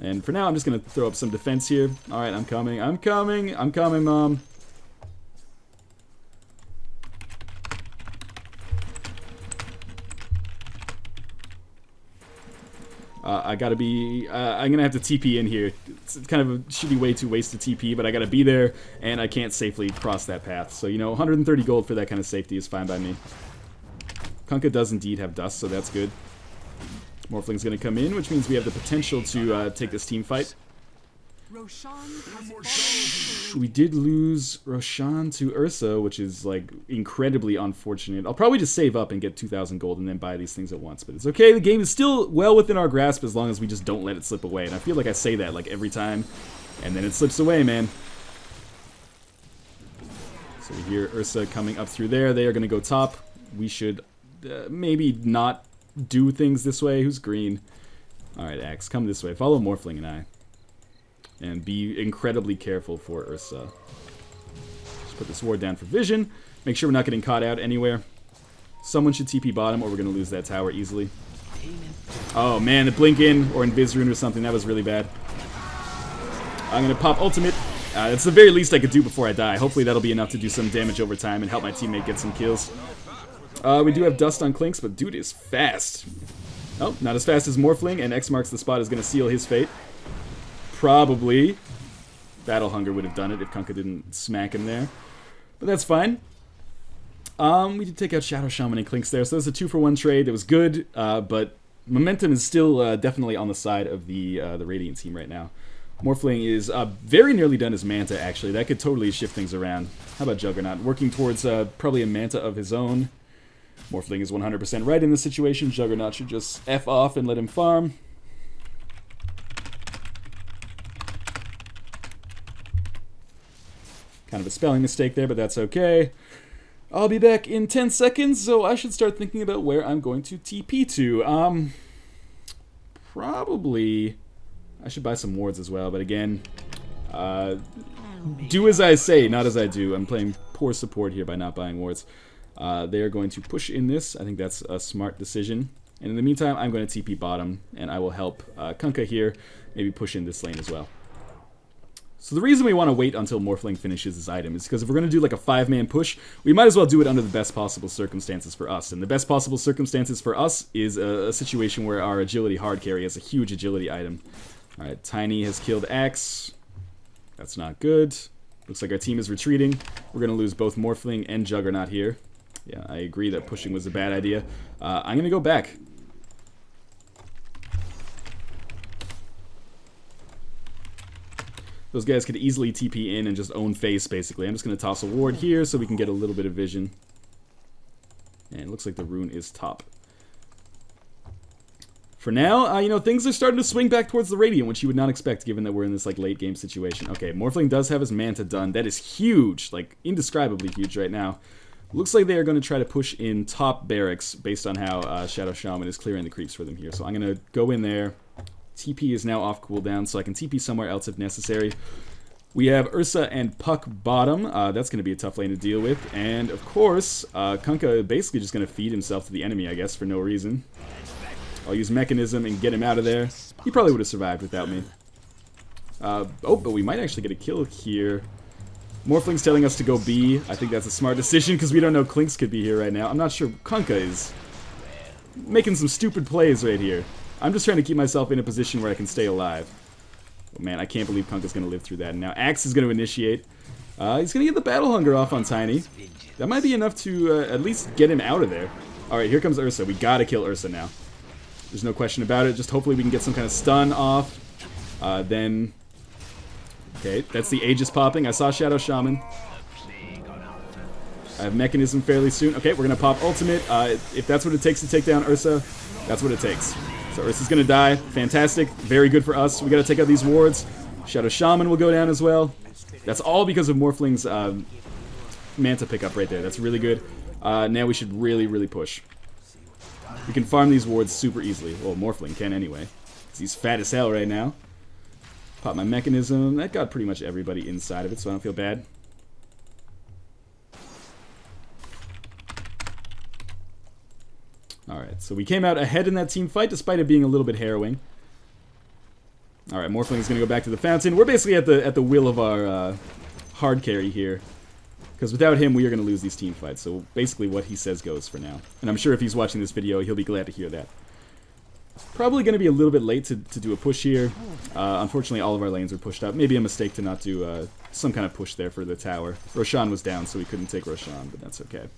And for now, I'm just going to throw up some defense here. Alright, I'm coming. I'm coming. I'm coming, Mom. I gotta be... I'm gonna have to TP in here. It's kind of a shitty way to waste a TP, but I gotta be there, and I can't safely cross that path. So, you know, 130 gold for that kind of safety is fine by me. Kunkka does indeed have Dust, so that's good. Morphling's gonna come in, which means we have the potential to take this team fight. Roshan has We did lose Roshan to Ursa, which is, like, incredibly unfortunate. I'll probably just save up and get 2,000 gold and then buy these things at once. But it's okay, the game is still well within our grasp as long as we just don't let it slip away. And I feel like I say that, like, every time, and then it slips away, man. So we hear Ursa coming up through there. They are going to go top. We should maybe not do things this way. Who's green? Alright, Axe, come this way. Follow Morphling and I. And be incredibly careful for Ursa. Just put this ward down for vision. Make sure we're not getting caught out anywhere. Someone should TP bottom or we're going to lose that tower easily. Oh man, the blink in or invis rune or something. That was really bad. I'm going to pop ultimate. That's the very least I could do before I die. Hopefully that'll be enough to do some damage over time and help my teammate get some kills. We do have dust on Clinks, but dude is fast. Oh, not as fast as Morphling, and X marks the spot is going to seal his fate. Probably. Battle Hunger would have done it if Kunkka didn't smack him there. But that's fine. We did take out Shadow Shaman and Clinks there, so it was a 2-for-1 trade. It was good, but momentum is still definitely on the side of the Radiant team right now. Morphling is very nearly done his Manta, actually. That could totally shift things around. How about Juggernaut? Working towards probably a Manta of his own. Morphling is 100% right in this situation. Juggernaut should just F off and let him farm. Kind of a spelling mistake there, but that's okay. I'll be back in 10 seconds, so I should start thinking about where I'm going to TP to. Probably... I should buy some wards as well, but again, do as I say, not as I do. I'm playing poor support here by not buying wards. They are going to push in this. I think that's a smart decision. And in the meantime, I'm going to TP bottom, and I will help Kunkka here maybe push in this lane as well. So the reason we want to wait until Morphling finishes his item is because if we're going to do like a 5-man push, we might as well do it under the best possible circumstances for us. And the best possible circumstances for us is a situation where our agility hard carry has a huge agility item. Alright, Tiny has killed Axe. That's not good. Looks like our team is retreating. We're going to lose both Morphling and Juggernaut here. Yeah, I agree that pushing was a bad idea. I'm going to go back. Those guys could easily TP in and just own face, basically. I'm just going to toss a ward here so we can get a little bit of vision. And it looks like the rune is top. For now, you know, things are starting to swing back towards the Radiant, which you would not expect given that we're in this, like, late game situation. Okay, Morphling does have his Manta done. That is huge, like, indescribably huge right now. Looks like they are going to try to push in top barracks based on how Shadow Shaman is clearing the creeps for them here. So I'm going to go in there. TP is now off cooldown, so I can TP somewhere else if necessary. We have Ursa and Puck bottom. That's going to be a tough lane to deal with. And, of course, Kunkka basically just going to feed himself to the enemy, I guess, for no reason. I'll use Mechanism and get him out of there. He probably would have survived without me. Oh, but we might actually get a kill here. Morphling's telling us to go B. I think that's a smart decision because we don't know Clinks could be here right now. I'm not sure. Kunkka is making some stupid plays right here. I'm just trying to keep myself in a position where I can stay alive. Oh man, I can't believe Kunkka's going to live through that. And now Axe is going to initiate. He's going to get the Battle Hunger off on Tiny. That might be enough to at least get him out of there. Alright, here comes Ursa. We gotta kill Ursa now. There's no question about it. Just hopefully we can get some kind of stun off. Then... Okay, that's the Aegis popping. I saw Shadow Shaman. I have Mechanism fairly soon. Okay, we're going to pop Ultimate. If that's what it takes to take down Ursa, that's what it takes. So Ursa's going to die. Fantastic. Very good for us. We got to take out these wards. Shadow Shaman will go down as well. That's all because of Morphling's Manta pickup right there. That's really good. Now we should really, really push. We can farm these wards super easily. Well, Morphling can anyway. He's fat as hell right now. Pop my Mechanism. That got pretty much everybody inside of it, so I don't feel bad. Alright, so we came out ahead in that team fight, despite it being a little bit harrowing. Alright, Morphling is going to go back to the fountain. We're basically at the will of our hard carry here. Because without him, we are going to lose these team fights. So basically what he says goes for now. And I'm sure if he's watching this video, he'll be glad to hear that. Probably going to be a little bit late to do a push here. Unfortunately, all of our lanes are pushed up. Maybe a mistake to not do some kind of push there for the tower. Roshan was down, so we couldn't take Roshan, but that's okay.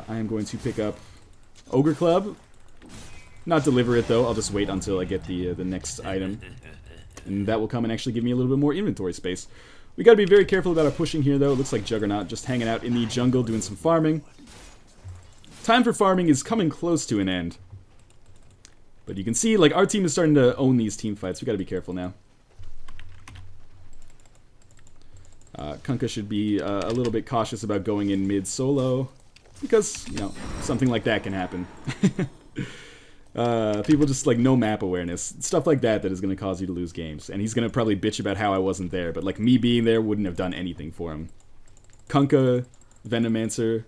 I am going to pick up Ogre Club. Not deliver it, though. I'll just wait until I get the next item. And that will come and actually give me a little bit more inventory space. We gotta be very careful about our pushing here, though. It looks like Juggernaut just hanging out in the jungle doing some farming. Time for farming is coming close to an end. But you can see, like, our team is starting to own these team fights. We gotta be careful now. Kunkka should be a little bit cautious about going in mid-solo. Because, you know, something like that can happen. People just like no map awareness, stuff like that is going to cause you to lose games. And he's going to probably bitch about how I wasn't there, but like me being there wouldn't have done anything for him. Kunkka, Venomancer.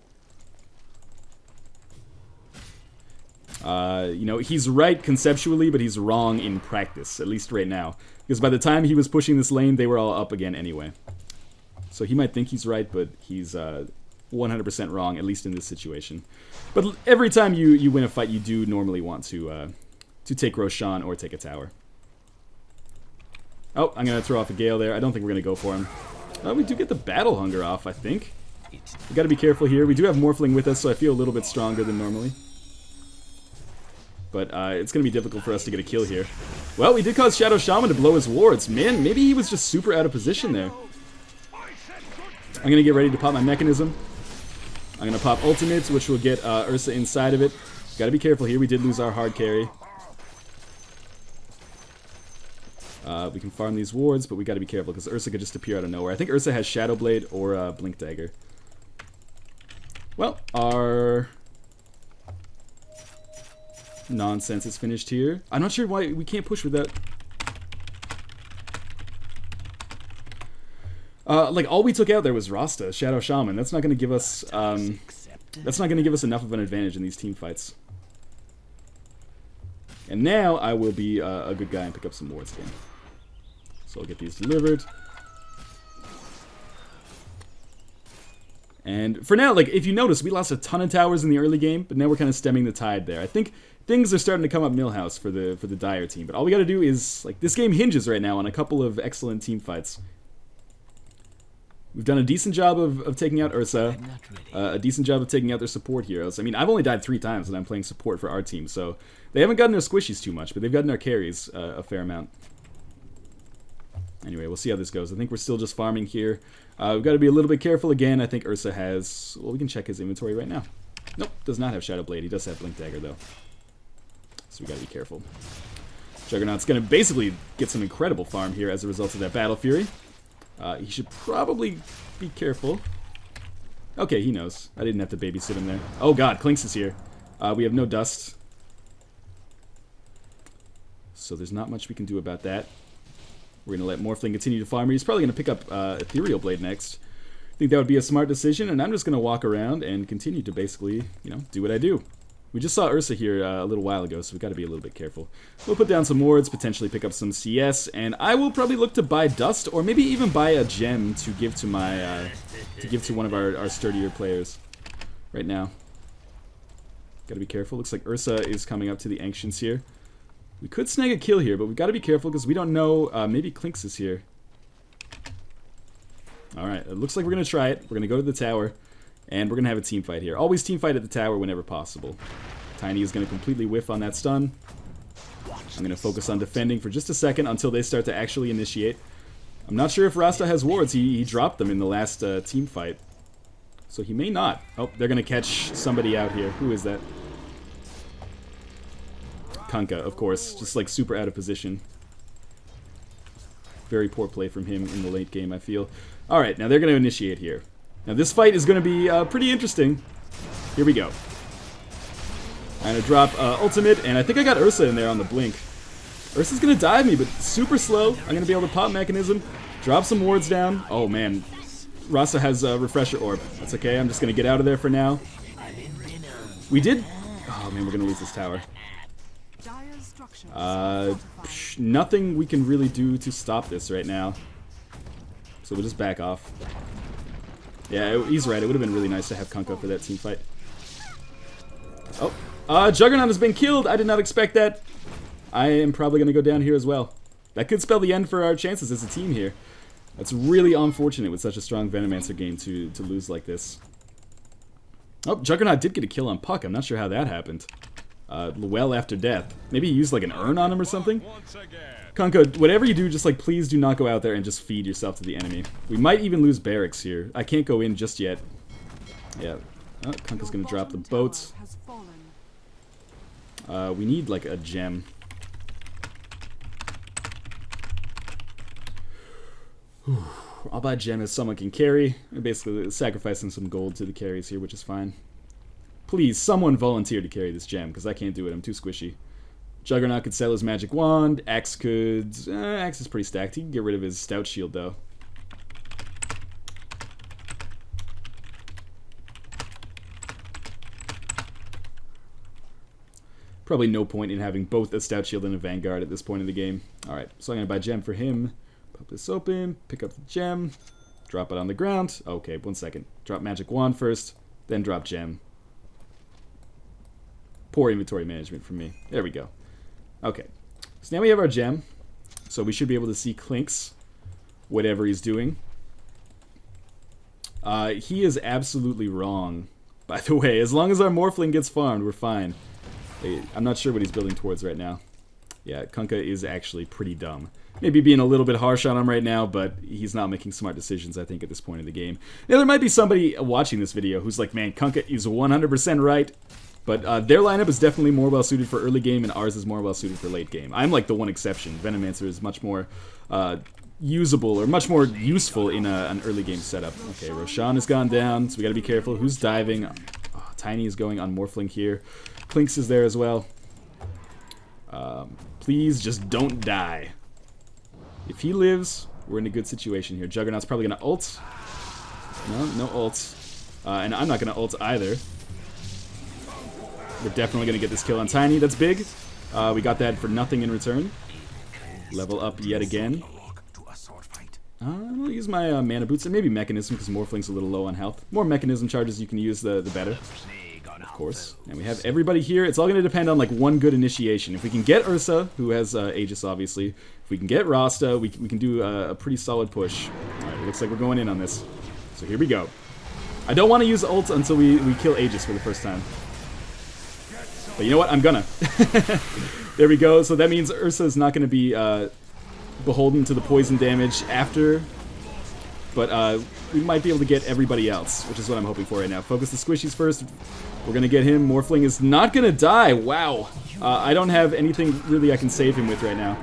You know, he's right conceptually, but he's wrong in practice, at least right now. Because by the time he was pushing this lane, they were all up again anyway. So he might think he's right, but he's 100% wrong, at least in this situation. But every time you win a fight, you do normally want to take Roshan or take a tower. Oh, I'm going to throw off a Gale there. I don't think we're going to go for him. We do get the Battle Hunger off, I think. We got to be careful here. We do have Morphling with us, so I feel a little bit stronger than normally. But it's going to be difficult for us to get a kill here. Well, we did cause Shadow Shaman to blow his wards. Man, maybe he was just super out of position there. I'm going to get ready to pop my mechanism. I'm going to pop ultimates, which will get Ursa inside of it. Got to be careful here. We did lose our hard carry. We can farm these wards, but we got to be careful because Ursa could just appear out of nowhere. I think Ursa has Shadow Blade or Blink Dagger. Well, our nonsense is finished here. I'm not sure why we can't push without. Like all we took out there was Rasta, Shadow Shaman. That's not going to give us. That's not going to give us enough of an advantage in these team fights. And now I will be a good guy and pick up some wards again. So I'll get these delivered. And for now, like if you notice, we lost a ton of towers in the early game, but now we're kind of stemming the tide there. I think things are starting to come up Millhouse for the Dire team. But all we got to do is like this game hinges right now on a couple of excellent team fights. We've done a decent job of taking out Ursa, a decent job of taking out their support heroes. I mean, I've only died 3 times and I'm playing support for our team, so they haven't gotten their squishies too much, but they've gotten our carries a fair amount. Anyway, we'll see how this goes. I think we're still just farming here. We've got to be a little bit careful again. I think Ursa has... Well, we can check his inventory right now. Nope, does not have Shadow Blade. He does have Blink Dagger, though. So we got to be careful. Juggernaut's going to basically get some incredible farm here as a result of that Battle Fury. He should probably be careful. Okay, he knows. I didn't have to babysit him there. Oh god, Clinks is here. We have no dust. So there's not much we can do about that. We're going to let Morphling continue to farm. He's probably going to pick up Ethereal Blade next. I think that would be a smart decision, and I'm just going to walk around and continue to basically, you know, do what I do. We just saw Ursa here a little while ago, so we've got to be a little bit careful. We'll put down some wards, potentially pick up some CS, and I will probably look to buy dust, or maybe even buy a gem to give to my one of our sturdier players right now. Got to be careful. Looks like Ursa is coming up to the Ancients here. We could snag a kill here, but we've got to be careful because we don't know. Maybe Clinks is here. All right, it looks like we're gonna try it. We're gonna go to the tower. And we're going to have a team fight here. Always team fight at the tower whenever possible. Tiny is going to completely whiff on that stun. I'm going to focus on defending for just a second until they start to actually initiate. I'm not sure if Rasta has wards. He dropped them in the last team fight. So he may not. Oh, they're going to catch somebody out here. Who is that? Kunkka, of course. Just like super out of position. Very poor play from him in the late game, I feel. Alright, now they're going to initiate here. Now this fight is going to be pretty interesting. Here we go. I'm going to drop ultimate, and I think I got Ursa in there on the blink. Ursa's going to dive me, but super slow. I'm going to be able to pop mechanism, drop some wards down. Oh man, Rasa has a refresher orb. That's okay, I'm just going to get out of there for now. We did... Oh man, we're going to lose this tower. Nothing we can really do to stop this right now. So we'll just back off. Yeah, he's right. It would have been really nice to have Kunkka for that team fight. Oh, Juggernaut has been killed. I did not expect that. I am probably going to go down here as well. That could spell the end for our chances as a team here. That's really unfortunate with such a strong Venomancer game to lose like this. Oh, Juggernaut did get a kill on Puck. I'm not sure how that happened. Well after death. Maybe he used like an urn on him or something? Kunkka, whatever you do, just like please do not go out there and just feed yourself to the enemy. We might even lose barracks here. I can't go in just yet. Yeah. Oh, Kunkka's gonna drop the boats. We need like a gem. I'll buy a gem as someone can carry. I'm basically sacrificing some gold to the carries here, which is fine. Please, someone volunteer to carry this gem, because I can't do it. I'm too squishy. Juggernaut could sell his magic wand. Axe could... Axe is pretty stacked. He can get rid of his stout shield, though. Probably no point in having both a stout shield and a vanguard at this point in the game. Alright, so I'm going to buy gem for him. Pop this open, pick up the gem, drop it on the ground. Okay, 1 second. Drop magic wand first, then drop gem. Poor inventory management from me. There we go. Okay, so now we have our gem. So we should be able to see Clink's, whatever he's doing. He is absolutely wrong, by the way. As long as our Morphling gets farmed, we're fine. I'm not sure what he's building towards right now. Yeah, Kunkka is actually pretty dumb. Maybe being a little bit harsh on him right now, but he's not making smart decisions, I think, at this point in the game. Now, there might be somebody watching this video who's like, man, Kunkka is 100% right, but their lineup is definitely more well-suited for early game, and ours is more well-suited for late game. I'm like the one exception. Venomancer is much more usable, or much more useful in an early game setup. Okay, Roshan has gone down, so we gotta be careful. Who's diving? Oh, Tiny is going on Morphling here. Clinks is there as well. Please just don't die. If he lives, we're in a good situation here. Juggernaut's probably gonna ult. No ults. And I'm not gonna ult either. We're definitely gonna get this kill on Tiny. That's big. We got that for nothing in return. Level up yet again. I'll use my mana boots and maybe mechanism because Morphling's a little low on health. More mechanism charges you can use, the better. Of course. And we have everybody here. It's all going to depend on like one good initiation. If we can get Ursa, who has Aegis obviously, if we can get Rasta, we can do a pretty solid push. Alright, it looks like we're going in on this. So here we go. I don't want to use ult until we kill Aegis for the first time. But you know what? I'm gonna. There we go. So that means Ursa is not going to be beholden to the poison damage after. But we might be able to get everybody else, which is what I'm hoping for right now. Focus the squishies first. We're going to get him. Morphling is not going to die. Wow. I don't have anything really I can save him with right now.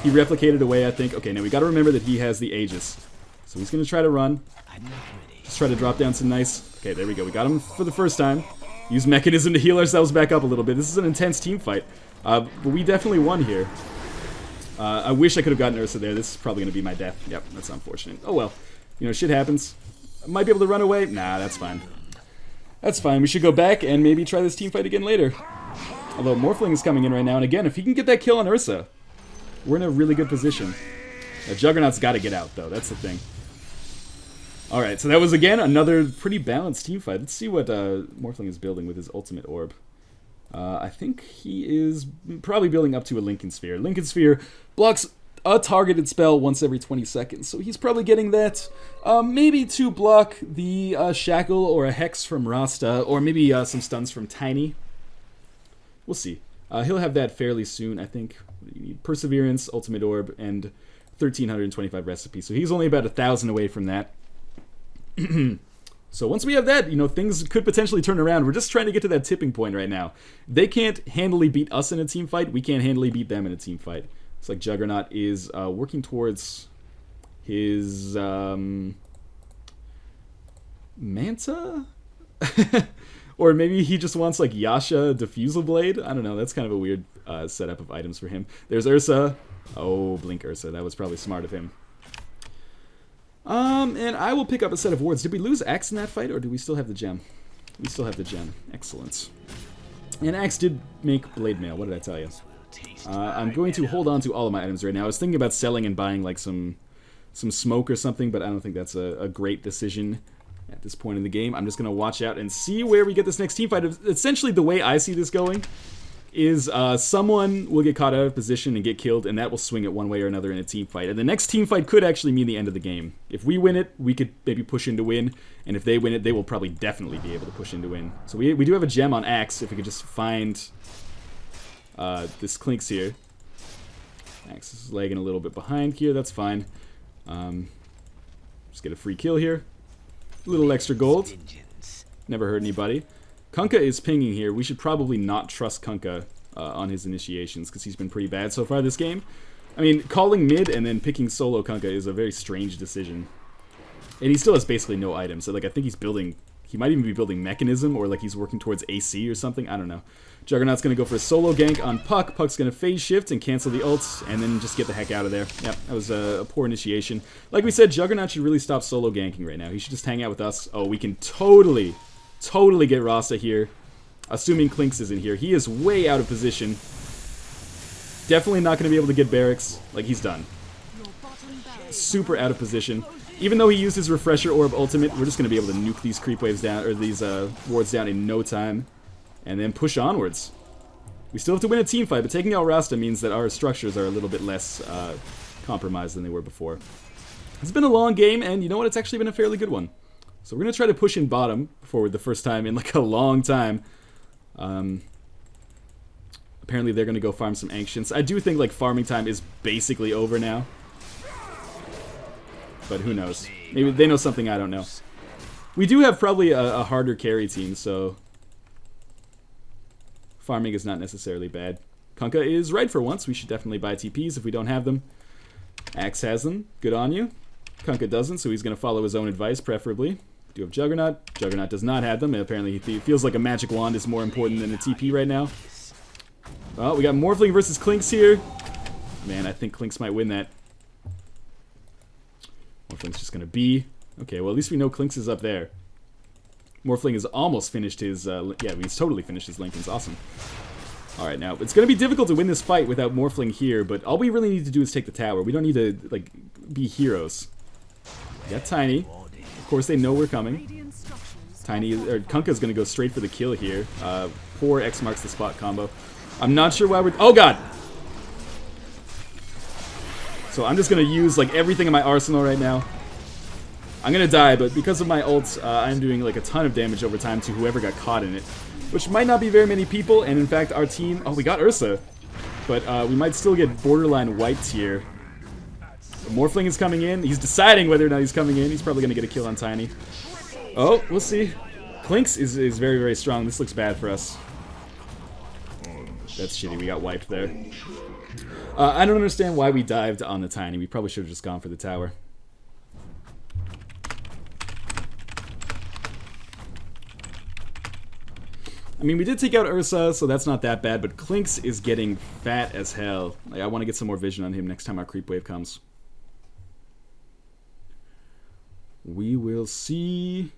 He replicated away, I think. Okay, now we got to remember that he has the Aegis. So he's going to try to run. Just try to drop down some nice... Okay, there we go. We got him for the first time. Use mechanism to heal ourselves back up a little bit. This is an intense team fight. But we definitely won here. I wish I could have gotten Ursa there. This is probably going to be my death. Yep, that's unfortunate. Oh well. You know, shit happens. I might be able to run away. Nah, that's fine. That's fine. We should go back and maybe try this team fight again later. Although Morphling is coming in right now, and again, if he can get that kill on Ursa, we're in a really good position. Juggernaut's got to get out, though. That's the thing. Alright, so that was, again, another pretty balanced team fight. Let's see what Morphling is building with his ultimate orb. I think he is probably building up to a Lincoln Sphere. Lincoln Sphere blocks a targeted spell once every 20 seconds, so he's probably getting that maybe to block the Shackle or a Hex from Rasta, or maybe some stuns from Tiny. We'll see. He'll have that fairly soon, I think. You need Perseverance, Ultimate Orb, and 1,325 recipes, so he's only about 1,000 away from that. So once we have that, you know, things could potentially turn around. We're just trying to get to that tipping point right now. They can't handily beat us in a team fight. We can't handily beat them in a team fight. It's like Juggernaut is working towards his Manta? Or maybe he just wants like Yasha Diffusal Blade? I don't know. That's kind of a weird setup of items for him. There's Ursa. Oh, Blink Ursa. That was probably smart of him. And I will pick up a set of wards. Did we lose Axe in that fight, or do we still have the gem? We still have the gem. Excellent. And Axe did make Blade Mail. What did I tell you? I'm going to hold on to all of my items right now. I was thinking about selling and buying like some smoke or something, but I don't think that's a great decision at this point in the game. I'm just going to watch out and see where we get this next team fight. Essentially, the way I see this going is someone will get caught out of position and get killed, and that will swing it one way or another in a team fight. And the next team fight could actually mean the end of the game. If we win it, we could maybe push in to win, and if they win it, they will probably definitely be able to push in to win. So we do have a gem on Axe, if we could just find this Clinks here. Axe is lagging a little bit behind here, that's fine. Just get a free kill here. A little extra gold. Never hurt anybody. Kunkka is pinging here. We should probably not trust Kunkka on his initiations because he's been pretty bad so far this game. I mean, calling mid and then picking solo Kunkka is a very strange decision. And he still has basically no items. So, like, I think he's building He might even be building Mechanism, or like he's working towards AC or something. I don't know. Juggernaut's going to go for a solo gank on Puck. Puck's going to phase shift and cancel the ults, and then just get the heck out of there. Yep, that was a poor initiation. Like we said, Juggernaut should really stop solo ganking right now. He should just hang out with us. Oh, we can totally get Rasta here. Assuming Clinks is in here. He is way out of position. Definitely not going to be able to get barracks. Like, he's done. Super out of position. Even though he used his Refresher Orb ultimate, we're just going to be able to nuke these creep waves down, or these wards down in no time. And then push onwards. We still have to win a team fight, but taking out Rasta means that our structures are a little bit less compromised than they were before. It's been a long game, and you know what? It's actually been a fairly good one. So we're going to try to push in bottom for the first time in like a long time. Apparently they're going to go farm some Ancients. I do think like farming time is basically over now. But who knows? Maybe they know something I don't know. We do have probably a harder carry team, so farming is not necessarily bad. Kunkka is right for once. We should definitely buy TPs if we don't have them. Axe has them. Good on you. Kunkka doesn't, so he's going to follow his own advice, preferably. We do have Juggernaut. Juggernaut does not have them, and apparently he feels like a magic wand is more important than a TP right now. Well, we got Morphling versus Clinks here. Man, I think Clinks might win that. Morphling's just going to be. Okay, well, at least we know Clinks is up there. Morphling has almost finished his, yeah, he's totally finished his Lincolns. Awesome. Alright, now, it's going to be difficult to win this fight without Morphling here, but all we really need to do is take the tower. We don't need to, like, be heroes. We got Tiny. Of course, they know we're coming. Tiny, or Kunkka's going to go straight for the kill here. Poor X marks the spot combo. I'm not sure why we're... Oh, God! So I'm just going to use, like, everything in my arsenal right now. I'm going to die, but because of my ults, I'm doing, like, a ton of damage over time to whoever got caught in it. Which might not be very many people, and in fact, our team... Oh, we got Ursa. But we might still get borderline wiped here. Morphling is coming in. He's deciding whether or not he's coming in. He's probably going to get a kill on Tiny. Oh, we'll see. Clinks is very, very strong. This looks bad for us. That's shitty. We got wiped there. I don't understand why we dived on the Tiny. We probably should have just gone for the tower. I mean, we did take out Ursa, so that's not that bad, but Clinks is getting fat as hell. Like, I want to get some more vision on him next time our creep wave comes. We will see.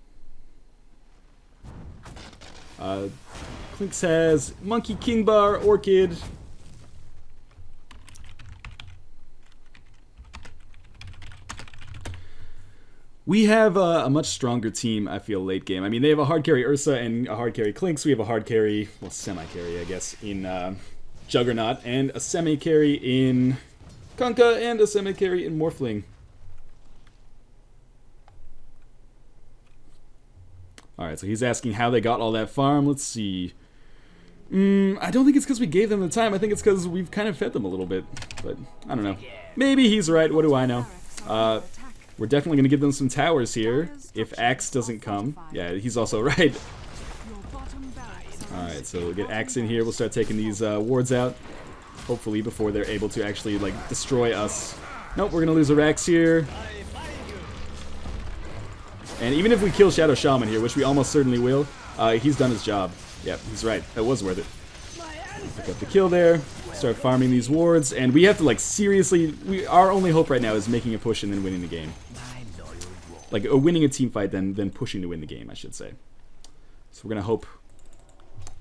Clinks has Monkey King Bar, Orchid. We have a much stronger team, I feel, late game. I mean, they have a hard carry Ursa and a hard carry Clinks. We have a hard carry, well, semi-carry, I guess, in Juggernaut, and a semi-carry in Kunkka, and a semi-carry in Morphling. Alright, so he's asking how they got all that farm. Let's see. I don't think it's because we gave them the time. I think it's because we've kind of fed them a little bit. But, I don't know. Maybe he's right. What do I know? We're definitely going to give them some towers here, if Axe doesn't come. Yeah, he's also right. Alright, so we'll get Axe in here. We'll start taking these wards out. Hopefully before they're able to actually, like, destroy us. Nope, we're going to lose a Rax here. And even if we kill Shadow Shaman here, which we almost certainly will, he's done his job. Yep, he's right. That was worth it. Pick up the kill there. Start farming these wards. And we have to, like, seriously... our only hope right now is making a push and then winning the game. Like, winning a team fight, then pushing to win the game, I should say. So we're going to hope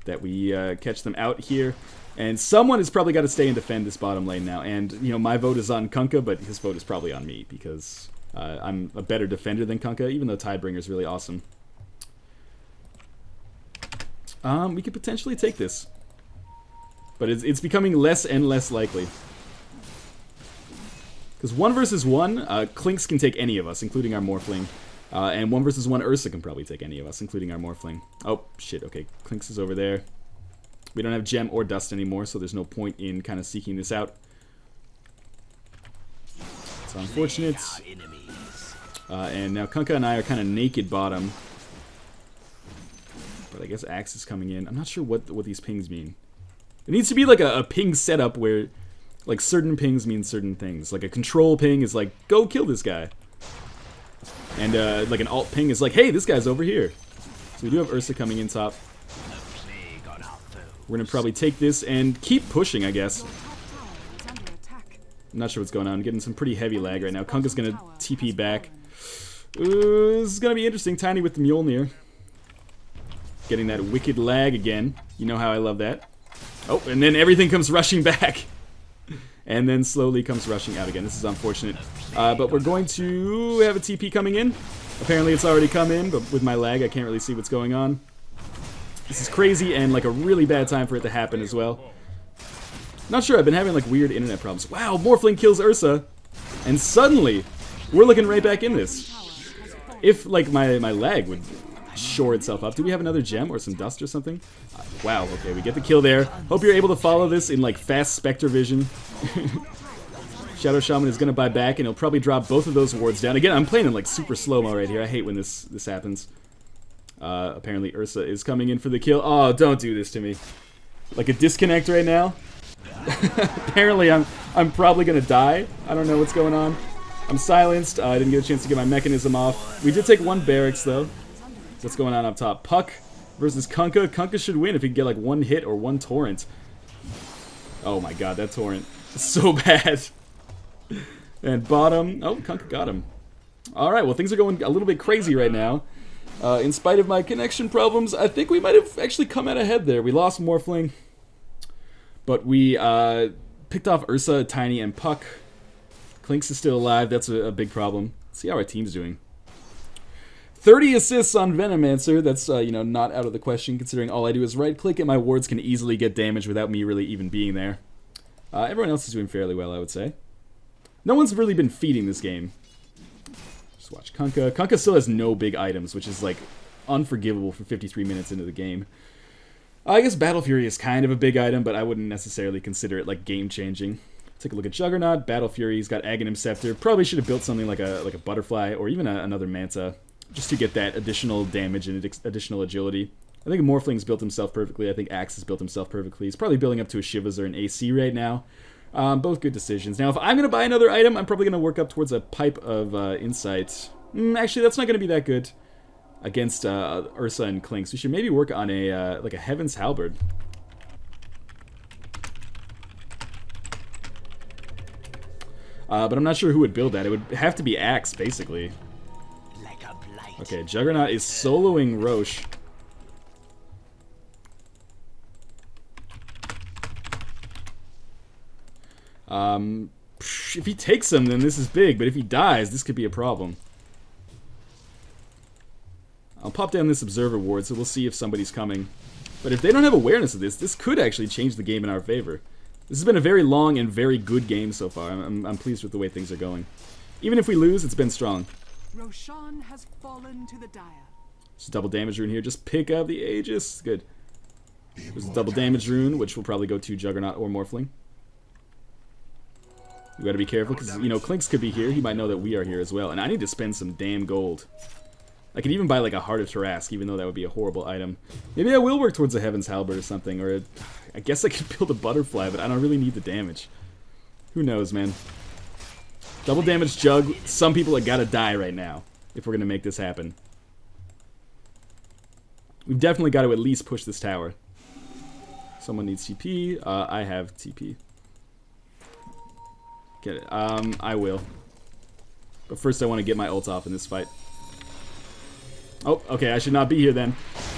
that we catch them out here. And someone has probably got to stay and defend this bottom lane now. And, you know, my vote is on Kunkka, but his vote is probably on me, because... I'm a better defender than Kunkka, even though Tidebringer is really awesome. We could potentially take this. But it's becoming less and less likely. Because 1 versus 1, Clinks can take any of us, including our Morphling. And 1 versus 1, Ursa can probably take any of us, including our Morphling. Oh, shit, okay. Clinks is over there. We don't have Gem or Dust anymore, so there's no point in kind of seeking this out. It's unfortunate. And now Kunkka and I are kind of naked bottom. But I guess Axe is coming in. I'm not sure what these pings mean. It needs to be like a ping setup where like certain pings mean certain things. Like a control ping is like, go kill this guy. And like an alt ping is like, hey, this guy's over here. So we do have Ursa coming in top. Plague on our foe. We're going to probably take this and keep pushing, I guess. Your top tower is under attack. I'm not sure what's going on. I'm getting some pretty heavy lag right now. Kunka's going to Tower TP has back. fallen. This is going to be interesting. Tiny with the Mjolnir. Getting that wicked lag again. You know how I love that. Oh, and then everything comes rushing back. And then slowly comes rushing out again. This is unfortunate. But we're going to have a TP coming in. Apparently it's already come in, but with my lag I can't really see what's going on. This is crazy and like a really bad time for it to happen as well. Not sure, I've been having like weird internet problems. Wow, Morphling kills Ursa. And suddenly, we're looking right back in this. If like my lag would shore itself up. Do we have another gem or some dust or something? Wow, okay, we get the kill there. Hope you're able to follow this in like fast Spectre vision. Shadow Shaman is gonna buy back and he'll probably drop both of those wards down. Again, I'm playing in like super slow-mo right here. I hate when this happens. Apparently Ursa is coming in for the kill. Oh, don't do this to me. Like a disconnect right now. Apparently I'm probably gonna die. I don't know what's going on. I'm silenced. I didn't get a chance to get my mechanism off. We did take one barracks though. What's going on up top? Puck versus Kunka. Kunka should win if he can get like one hit or one torrent. Oh my god, that torrent is so bad. And bottom. Oh, Kunka got him. Alright, well things are going a little bit crazy right now. In spite of my connection problems, I think we might have actually come out ahead there. We lost Morphling. But we picked off Ursa, Tiny, and Puck. Clinks is still alive. That's a big problem. Let's see how our team's doing. 30 assists on Venomancer. That's, you know, not out of the question, considering all I do is right-click and my wards can easily get damaged without me really even being there. Everyone else is doing fairly well, I would say. No one's really been feeding this game. Just watch Kunka. Kunka still has no big items, which is, like, unforgivable for 53 minutes into the game. I guess Battle Fury is kind of a big item, but I wouldn't necessarily consider it, like, game-changing. Take a look at Juggernaut, Battle Fury, he's got Aghanim Scepter. Probably should have built something like a Butterfly, or even another Manta, just to get that additional damage and additional agility. I think Morphling's built himself perfectly. I think Axe has built himself perfectly. He's probably building up to a Shivas or an AC right now. Both good decisions. Now, if I'm going to buy another item, I'm probably going to work up towards a Pipe of Insight. Actually, that's not going to be that good against Ursa and Clinks. We should maybe work on a like a Heaven's Halberd. But I'm not sure who would build that. It would have to be Axe, basically. Like a blight. Okay, Juggernaut is soloing Rosh. If he takes him, then this is big, but if he dies, this could be a problem. I'll pop down this Observer ward, so we'll see if somebody's coming. But if they don't have awareness of this, this could actually change the game in our favor. This has been a very long and very good game so far. I'm pleased with the way things are going. Even if we lose, it's been strong. Roshan has fallen to the dire. Just a double damage rune here. Just pick up the Aegis. Good. There's a double damage rune, which will probably go to Juggernaut or Morphling. We gotta be careful, because, you know, Clinks could be here. He might know that we are here as well. And I need to spend some damn gold. I could even buy, like, a Heart of Tarask, even though that would be a horrible item. Maybe I will work towards a Heaven's Halberd or something, or I guess I could build a Butterfly, but I don't really need the damage. Who knows, man. Double damage Jug. Some people have gotta die right now, if we're gonna make this happen. We've definitely got to at least push this tower. Someone needs TP. I have TP. Get it. I will. But first I want to get my ult off in this fight. Oh, okay, I should not be here then.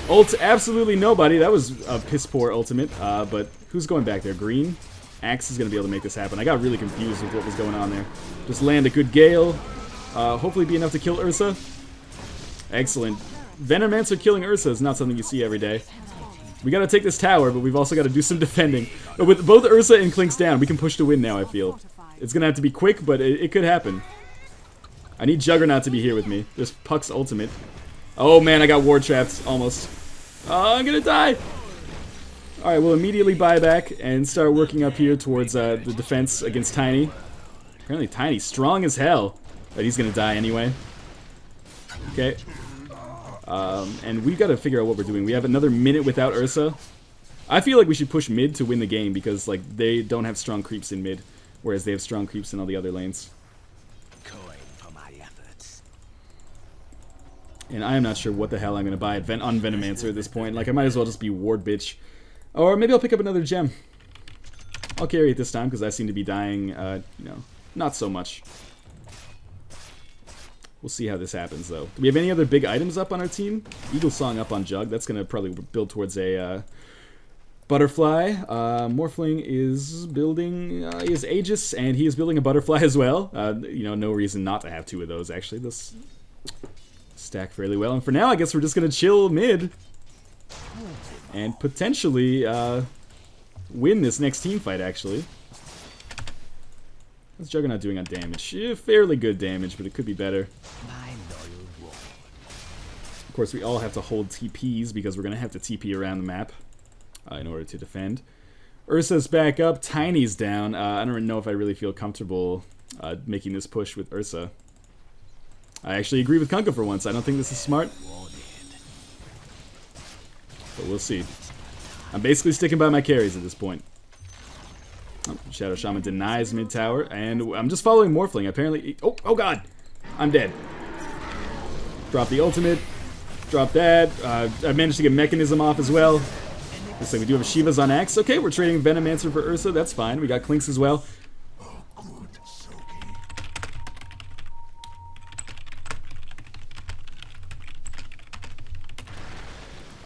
Ult, absolutely nobody. That was a piss poor ultimate. But who's going back there? Green? Axe is going to be able to make this happen. I got really confused with what was going on there. Just land a good Gale. Hopefully be enough to kill Ursa. Excellent. Venomancer killing Ursa is not something you see every day. We gotta take this tower, but we've also got to do some defending. But with both Ursa and Clinks down, we can push to win now, I feel. It's gonna have to be quick, but it could happen. I need Juggernaut to be here with me. There's Puck's ultimate. Oh man, I got ward trapped, almost. Oh, I'm gonna die! Alright, we'll immediately buy back and start working up here towards the defense against Tiny. Apparently Tiny's strong as hell, but he's gonna die anyway. Okay. And we gotta figure out what we're doing. We have another minute without Ursa. I feel like we should push mid to win the game because, like, they don't have strong creeps in mid, whereas they have strong creeps in all the other lanes. Coin for my efforts. And I am not sure what the hell I'm going to buy on Venomancer at this point. Like, I might as well just be Ward Bitch. Or maybe I'll pick up another gem. I'll carry it this time, because I seem to be dying, you know, not so much. We'll see how this happens, though. Do we have any other big items up on our team? Eagle Song up on Jug. That's going to probably build towards a butterfly. Morphling is building, he has Aegis, and he is building a butterfly as well. You know, no reason not to have two of those, actually. This stack fairly well. And for now, I guess we're just going to chill mid. And potentially win this next team fight, actually. What's Juggernaut doing on damage? Fairly good damage, but it could be better. Of course, we all have to hold TPs because we're going to have to TP around the map in order to defend. Ursa's back up. Tiny's down. I don't know if I really feel comfortable making this push with Ursa. I actually agree with Kunkka for once. I don't think this is smart. But we'll see. I'm basically sticking by my carries at this point. Oh, Shadow Shaman denies mid tower, and I'm just following Morphling. Apparently, oh god, I'm dead. Drop the ultimate, drop that. I managed to get Mechanism off as well. Looks like we do have Shiva's on Axe. Okay, we're trading Venomancer for Ursa. That's fine. We got Clinks as well.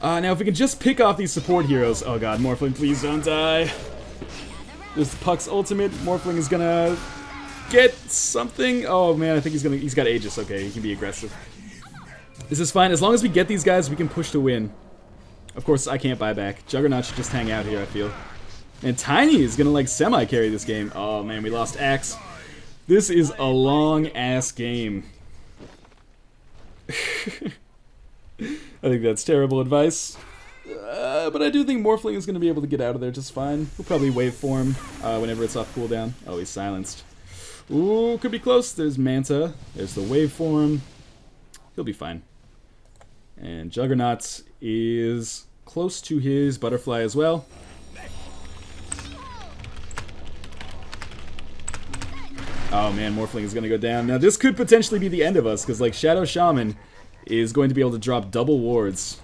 Now if we can just pick off these support heroes. Oh god, Morphling, please don't die. There's Puck's ultimate. Morphling is gonna get something. Oh man, I think he's got Aegis. Okay, he can be aggressive. This is fine. As long as we get these guys, we can push to win. Of course, I can't buy back. Juggernaut should just hang out here, I feel. And Tiny is gonna like semi-carry this game. Oh man, we lost Axe. This is a long-ass game. I think that's terrible advice. But I do think Morphling is going to be able to get out of there just fine. We'll probably waveform whenever it's off cooldown. Oh, he's silenced. Ooh, could be close. There's Manta. There's the waveform. He'll be fine. And Juggernaut is close to his butterfly as well. Oh man, Morphling is going to go down. Now this could potentially be the end of us, because like Shadow Shaman is going to be able to drop double wards.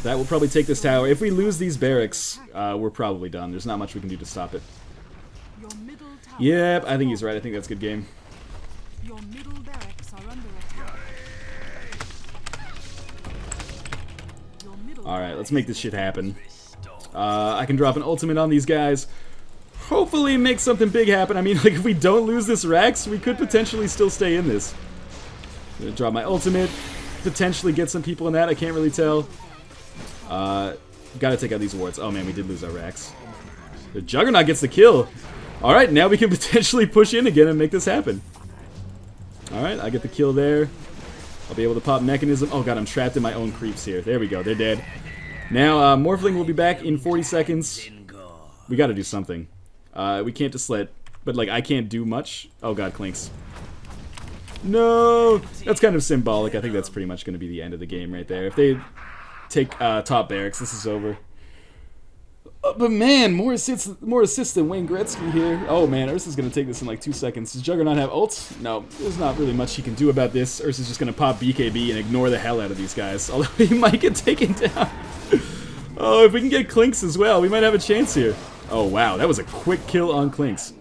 That will probably take this tower. If we lose these barracks, we're probably done. There's not much we can do to stop it. Yep, I think he's right. I think that's a good game. Your middle barracks are under attack. Alright, let's make this shit happen. I can drop an ultimate on these guys. Hopefully make something big happen. I mean, like, if we don't lose this Rax, we could potentially still stay in this. I'm gonna drop my ultimate. Potentially get some people in that. I can't really tell. Gotta take out these wards. Oh man, we did lose our Rax. The Juggernaut gets the kill. Alright, now we can potentially push in again and make this happen. Alright, I get the kill there. I'll be able to pop Mechanism. Oh god, I'm trapped in my own creeps here. There we go, they're dead. Now, Morphling will be back in 40 seconds. We gotta do something. We can't just let... But, like, I can't do much. Oh god, Clinks. No! That's kind of symbolic. I think that's pretty much going to be the end of the game right there. If they take top barracks, this is over. But man, more assists than Wayne Gretzky here. Oh man, Ursa's going to take this in like 2 seconds. Does Juggernaut have ult? No, there's not really much he can do about this. Ursa's just going to pop BKB and ignore the hell out of these guys. Although he might get taken down. Oh, if we can get Clinks as well, we might have a chance here. Oh wow, that was a quick kill on Clinks.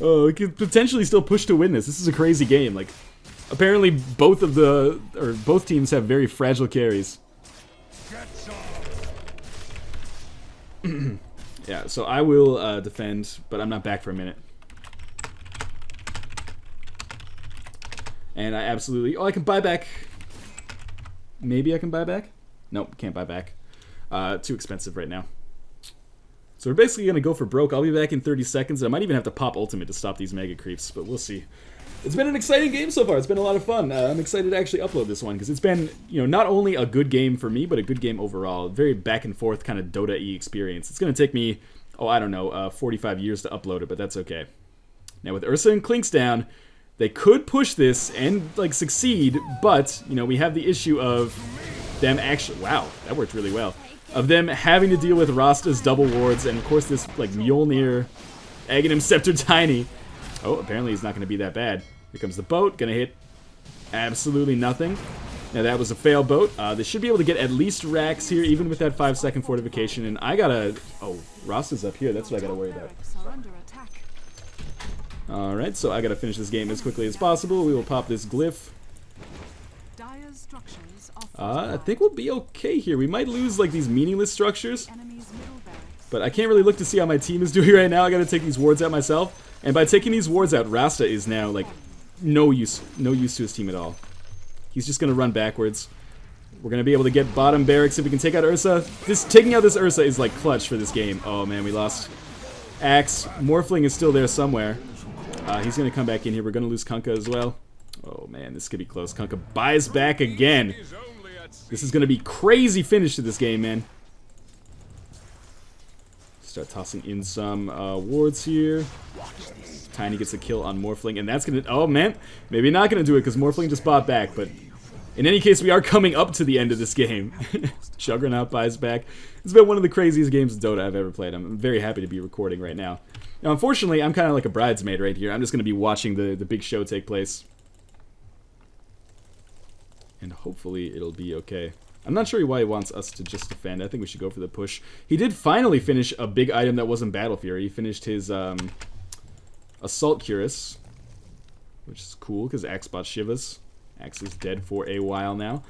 Oh, we could potentially still push to win this. This is a crazy game. Like, apparently both teams have very fragile carries. Yeah, so I will defend, but I'm not back for a minute. And I absolutely... Oh, I can buy back. Maybe I can buy back? Nope, can't buy back. Too expensive right now. So we're basically going to go for broke. I'll be back in 30 seconds. I might even have to pop ultimate to stop these mega creeps, but we'll see. It's been an exciting game so far. It's been a lot of fun. I'm excited to actually upload this one because it's been, you know, not only a good game for me, but a good game overall. Very back and forth kind of Dota-y experience. It's going to take me, oh, I don't know, 45 years to upload it, but that's okay. Now with Ursa and Clinks down, they could push this and, like, succeed, but, you know, we have the issue of them actually... Wow, that worked really well. of them having to deal with Rasta's double wards, and of course this, like, Mjolnir, Aghanim Scepter Tiny. Oh, apparently he's not going to be that bad. Here comes the boat, gonna hit absolutely nothing. Now that was a fail boat. They should be able to get at least racks here, even with that 5-second fortification, and I gotta... Oh, Rasta's up here, that's what I gotta worry about. Barracks are under attack. Alright, so I gotta finish this game as quickly as possible. We will pop this glyph. Dire's structures are I think we'll be okay here. We might lose, like, these meaningless structures, enemy's middle barracks. but I can't really look to see how my team is doing right now. I gotta take these wards out myself, and by taking these wards out, Rasta is now, like, no use to his team at all. He's just gonna run backwards. We're gonna be able to get bottom barracks if we can take out Ursa. Taking out this Ursa is like clutch for this game. Oh man, we lost Axe. Morphling is still there somewhere. He's gonna come back in here. We're gonna lose Kunkka as well. Oh man, this could be close. Kunkka buys back again. This is gonna be crazy finish to this game, man. Start tossing in some wards here. Tiny gets a kill on Morphling, and that's gonna... Oh man, maybe not gonna do it because Morphling just bought back, but in any case, we are coming up to the end of this game. Juggernaut buys back. It's been one of the craziest games of Dota I've ever played. I'm very happy to be recording right now. Now, unfortunately, I'm kind of like a bridesmaid right here. I'm just gonna be watching the big show take place, and hopefully it'll be okay. I'm not sure why he wants us to just defend. I think we should go for the push. He did finally finish a big item that wasn't Battle Fury. He finished his Assault Cuirass, which is cool because Axe bought Shivas. Axe is dead for a while now.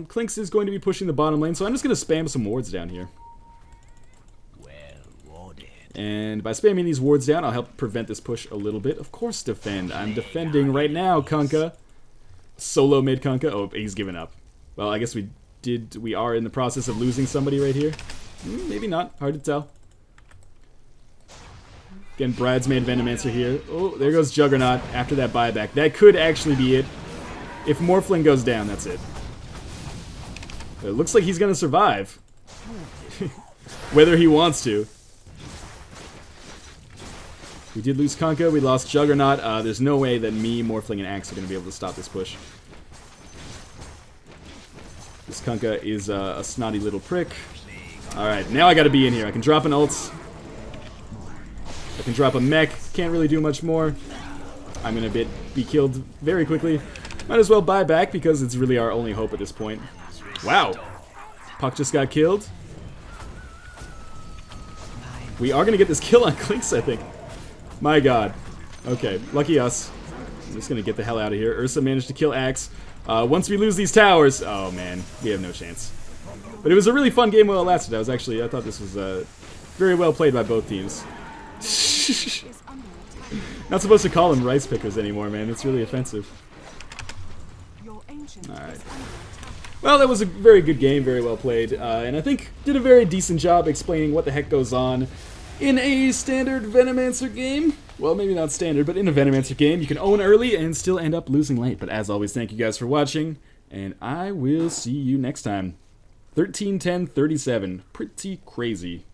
Clinks is going to be pushing the bottom lane, so I'm just going to spam some wards down here. Well warded. And by spamming these wards down, I'll help prevent this push a little bit. Of course, defend. I'm defending right now, Kunkka. Solo mid Kunkka. Oh, he's given up. Well, I guess we are in the process of losing somebody right here. Maybe not. Hard to tell. Again, bridesmaid Venomancer here. Oh, there goes Juggernaut after that buyback. That could actually be it. If Morphling goes down, that's it. But it looks like he's going to survive. Whether he wants to. We did lose Kunkka. We lost Juggernaut. There's no way that me, Morphling, and Axe are going to be able to stop this push. This Kunkka is a snotty little prick. Alright, now I got to be in here. I can drop an ult. I can drop a mech. Can't really do much more. I'm going to be killed very quickly. Might as well buy back because it's really our only hope at this point. Wow. Puck just got killed. We are going to get this kill on Clinks, I think. My god. Okay, lucky us. I'm just going to get the hell out of here. Ursa managed to kill Axe. Once we lose these towers... Oh, man. We have no chance. But it was a really fun game while it lasted. I thought this was very well played by both teams. Not supposed to call them rice pickers anymore, man. It's really offensive. Alright. Well, that was a very good game, very well played, and I think did a very decent job explaining what the heck goes on in a standard Venomancer game. Well, maybe not standard, but in a Venomancer game, you can own early and still end up losing late. But as always, thank you guys for watching, and I will see you next time. 13-10-37. Pretty crazy.